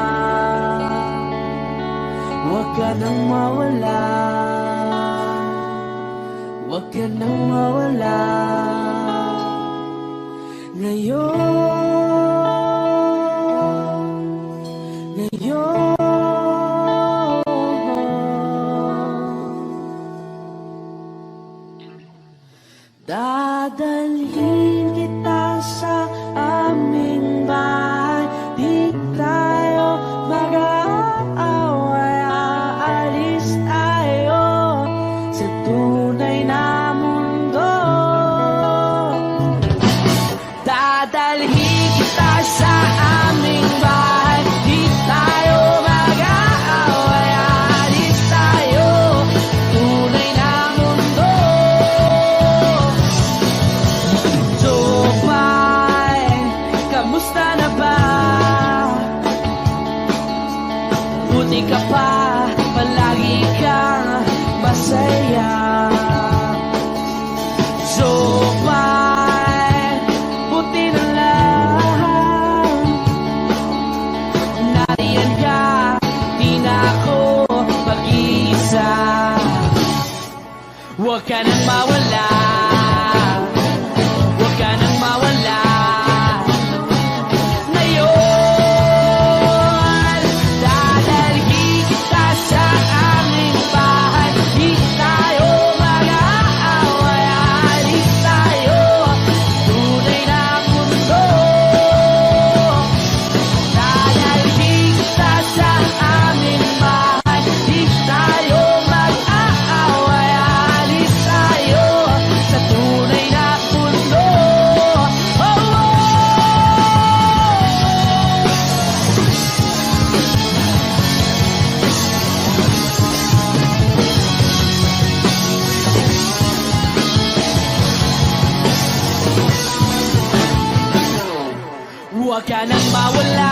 Huwag ka nang mawala, huwag ka nang mawala. Ngayon dadalhin kita sa aming bahay. Di tayo mag-aaway, aalis tayo sa tunay na mundo. Dadalhin kita sa aming bahay. Di tayo mag-aaway, aalis tayo tunay na mundo. Jopay, kamusta na ba? Buti ka pa, palagi kang masaya. Jopay, buti na lang nariyan ka, di na ako mag-iisa. Huwag ka nang mawala, huwag ka nang mawala. Ngayon, dadalhin kita sa aming bahay. Di tayo mag-aaway, aalis tayo tunay na mundo. Dadalhin kita sa aming bahay. Di tayo mag-aaway, aalis tayo sa tunay na mundo. Oh, oh. Huwag ka nang mawala,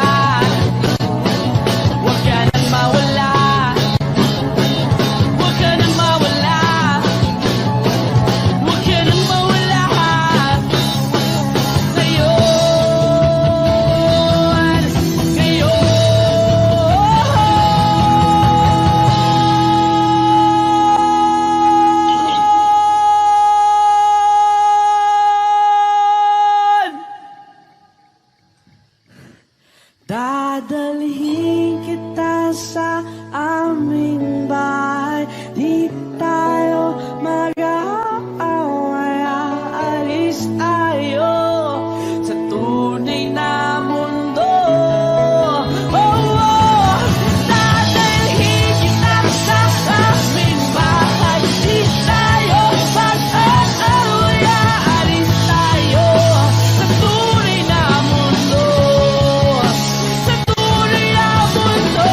huwag ka nang mawala, huwag ka nang mawala, huwag ka nang mawala. Ngayon, dadalhin kita sa aming bahay. Di tayo mag-aaway, aalis tayo sa tunay na mundo. Oh, oh. Dadalhin kita sa aming bahay. Di tayo mag-aaway, aalis tayo sa tunay na mundo. Sa tunay na mundo.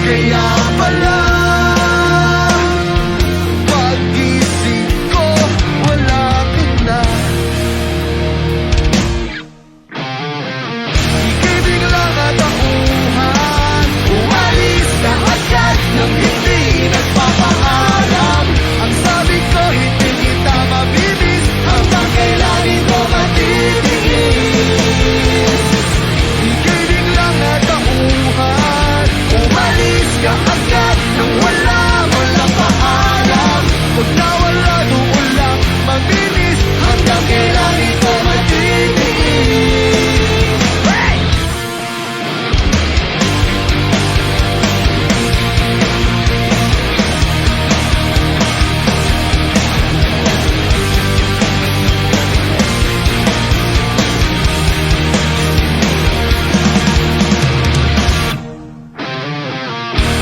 Kaya pala pag-isip ko wala ka na. Ika'y biglang natauhan, umalis ka agad nang hindi nagpapaalam. Ang sabi ko hindi kita mabibis, hanggang kailan ito matitiis. Ika'y biglang natauhan, umalis ka agad nang wala mo lang paalam. Pag nawala doon lang mabilis, hanggang kailan ito matitiis. Hey!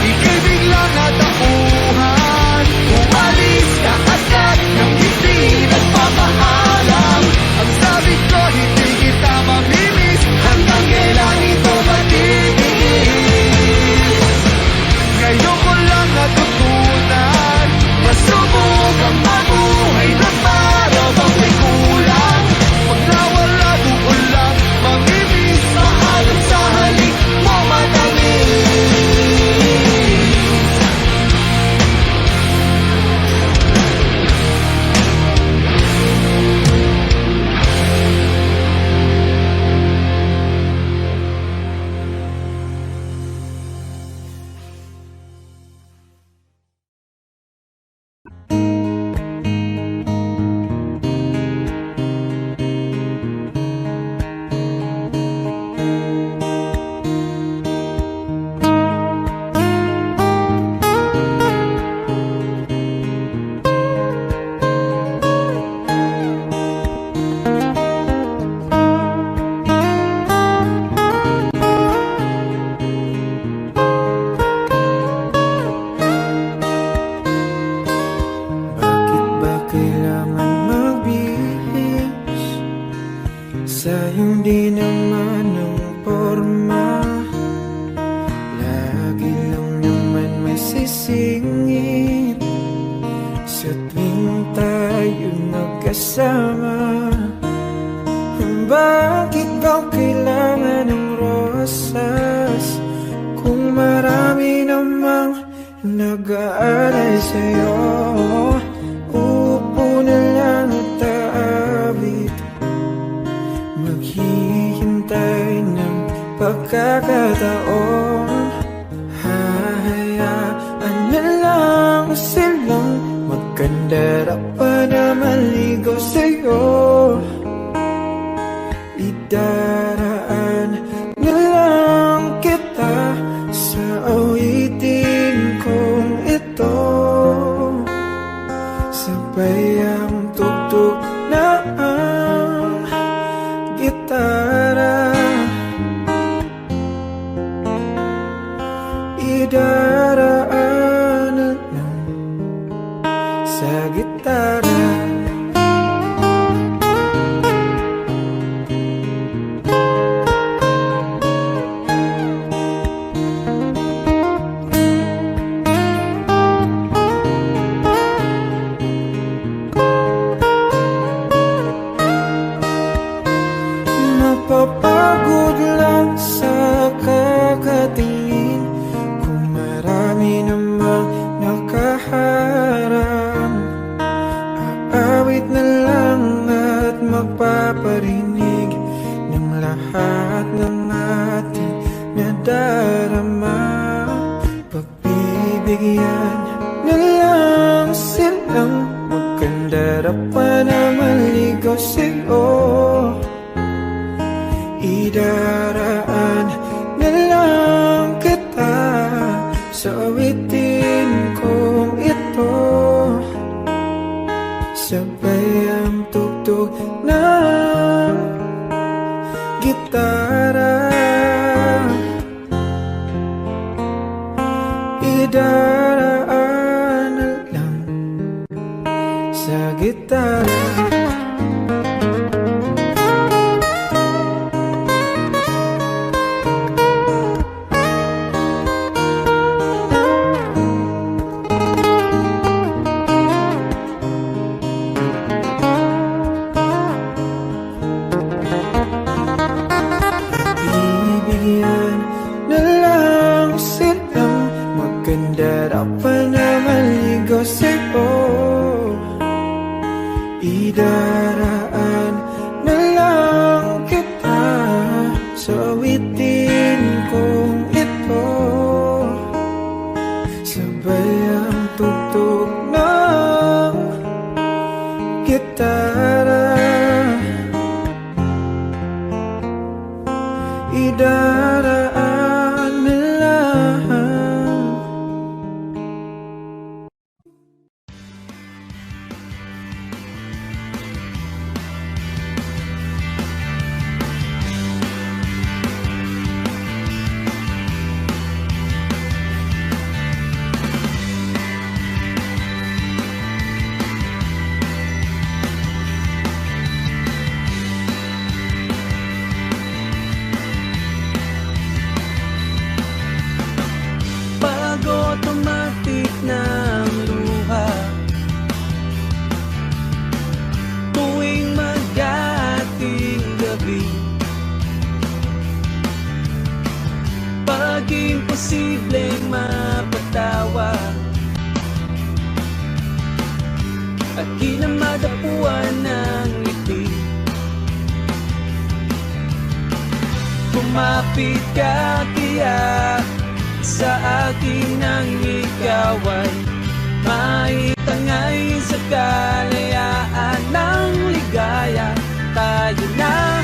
Ika'y biglang natauhan, umalis ka agad nang hindi nagpapaalam. Ang sabi ko hindi kita mamimiss, hanggang kailan ito matitiis. Ngayon ko lang natutunan, masubok ang mabuhay na para bang may kulang. Pag nawala doon lang mamimiss, maalam sa halik mo matamis. Bakit ba kailangan magbihis sa hindi naman ng forma? Lagi lang naman may sisingit sa tuwing tayo magkasama. Bakit ba kailangan ng rosas kung marami namang nag-aalay sa'yo? Upo na lang at aawit, maghihintay ng pagkakataon. Hahayaan na lang silang magkandara pa na maligaw sa'yo. Idaraan na lang kita sa awitin kong ito. Sabay ang tugtog na ang gitara. Idaraan na lang sa gitara. Mapapagod lang sa kakatingin kung marami namang nakaharang. Aawit na lang at magpaparinig ng lahat ng ating nadarama. Pagbibigyan na lang silang magkandara pa na maligaw sa'yo. Idaraan na lang kita sa awitin kong ito. Sabay ang tugtog ng gitara. Idaraan na lang sa gitara. kung silang maganda dapat na maligo sa'yo. Idaraan na lang kita sa awitin kong ito. Sabay ang tugtog ng gitara. Idaraan na lang. Pag-automatic ng luha tuwing mag-ating gabi, pag imposibleng mapatawa at di na madapuan ng ngiti, kumapit ka kaya sa akin ang ikaw ay maitangay sa kalayaan ng ligaya. Tayo na,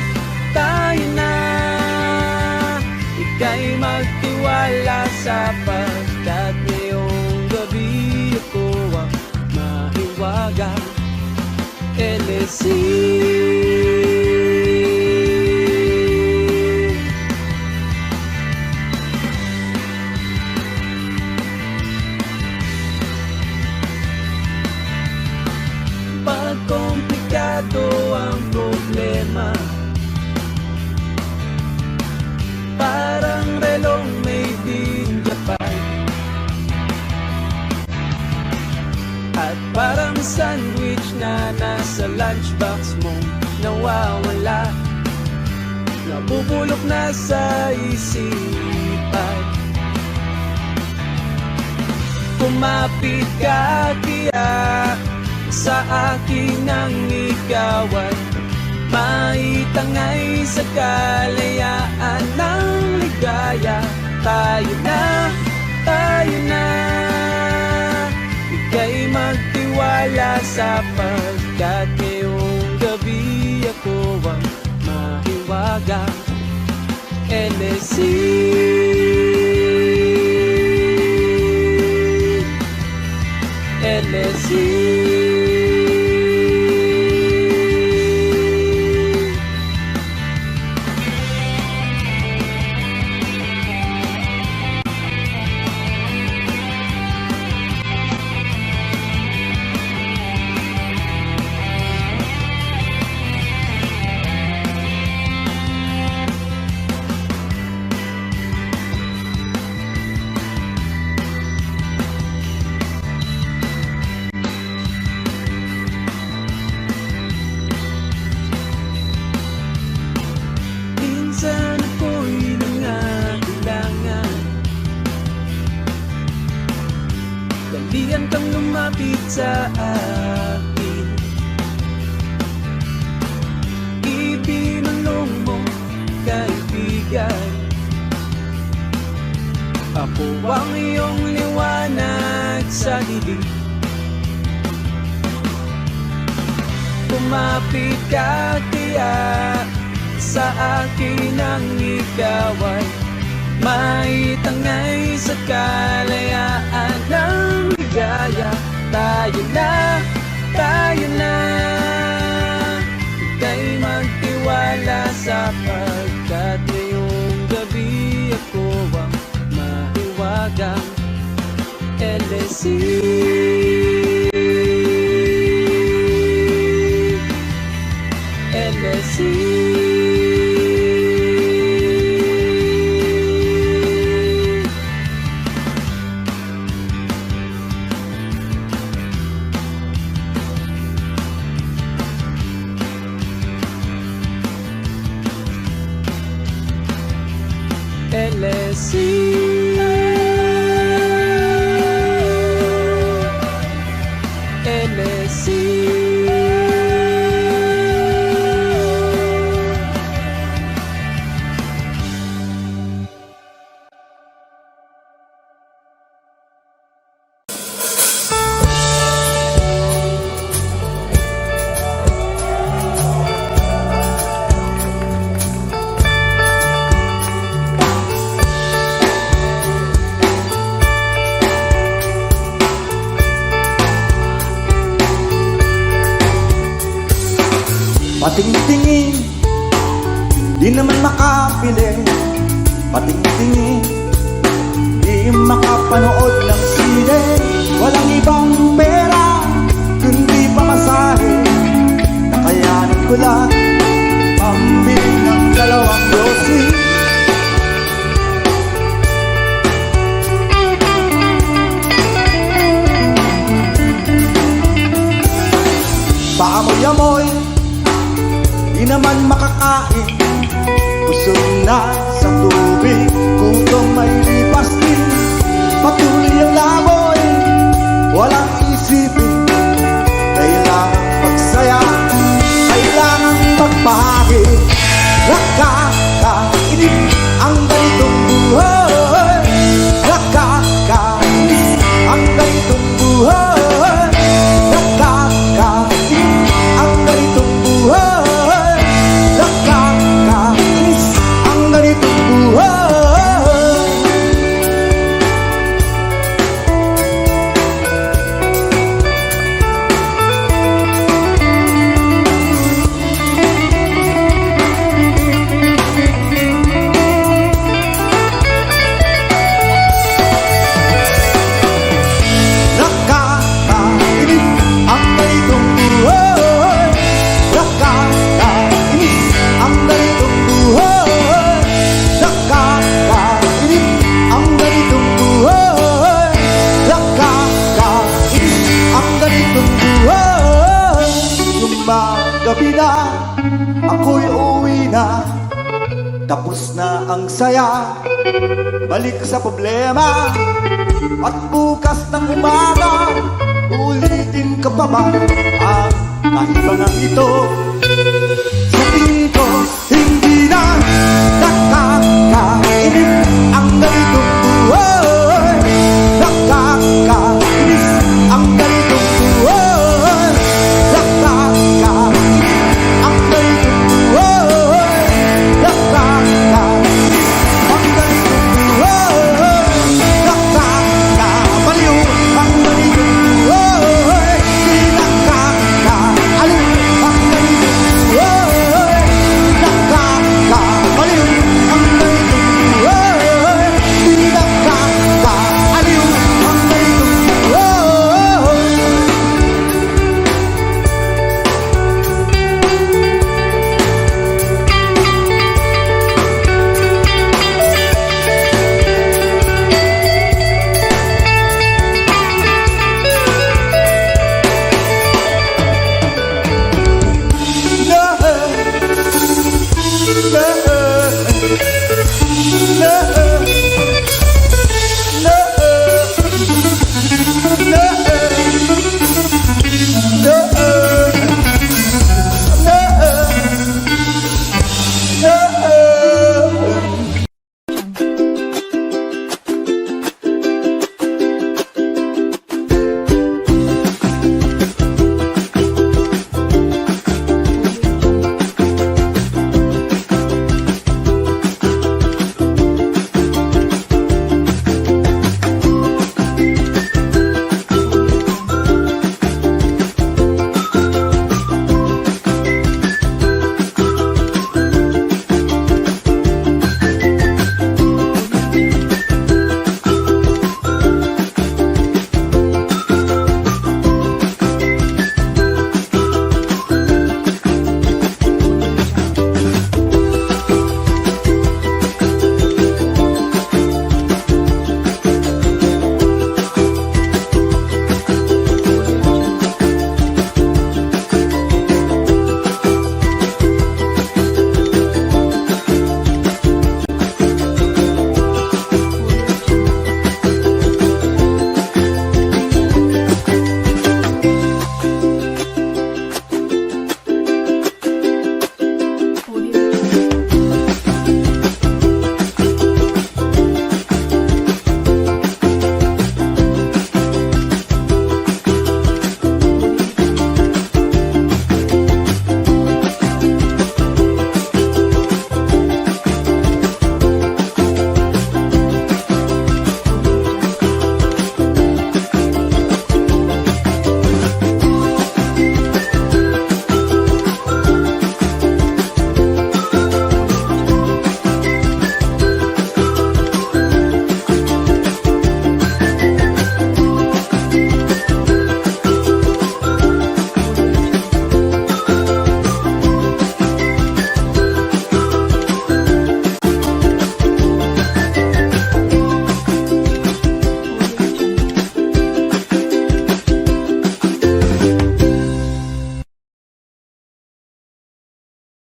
ika'y magtiwala sapagkat ngayong gabi ako ang mahiwagang LSC. Komplikado ang problema, parang relong made in Japan, at parang sandwich na nasa lunchbox mo nawawala, nabubulok na sa isipan. Kumapit ka kaya sa akin ang ikaw ay maitangay sa kalayaan ng ligaya. Tayo na, ika'y magtiwala sapagkat ngayong gabi ako ang mahiwagang LSC. LSC. Minsan ako'y nangangailangan dalian kang lumapit sa akin, ibinulong mo kaibigan, ako ang iyong liwanag sa dilim. Kumapit ka kaya sa akin ang ikaw ay maitangay sa kalayaan ng ligaya. Tayo na, ika'y magtiwala sapagkat ngayong gabi ako ang mahiwagang LSC. LSC. LSC. patingtingin, di naman makapili. Patingtingin, di makapanood ng sine. Walang ibang pera, kundi pamasahe. Nakayanan ko lang pambili ng 2 dosis. Paamoy-amoy, di naman makakain. Busog na sa tubig, gutom may lipas din. Patuloy ang lamoy, walang isipin. Kailangan magsaya, kailangan magpahagi. Nakakainis ang ganitong buhay. Nakakainis ang ganitong buhay. Nakakainis ang ganitong buhay. Nakakainis ang ganitong buhay. Gabi na, ako'y uwi na. Tapos na ang saya, balik sa problema. At bukas ng umaga, ulitin ka pa ba ang kaibangang ito? Sa tingin ko, hindi na nakakainis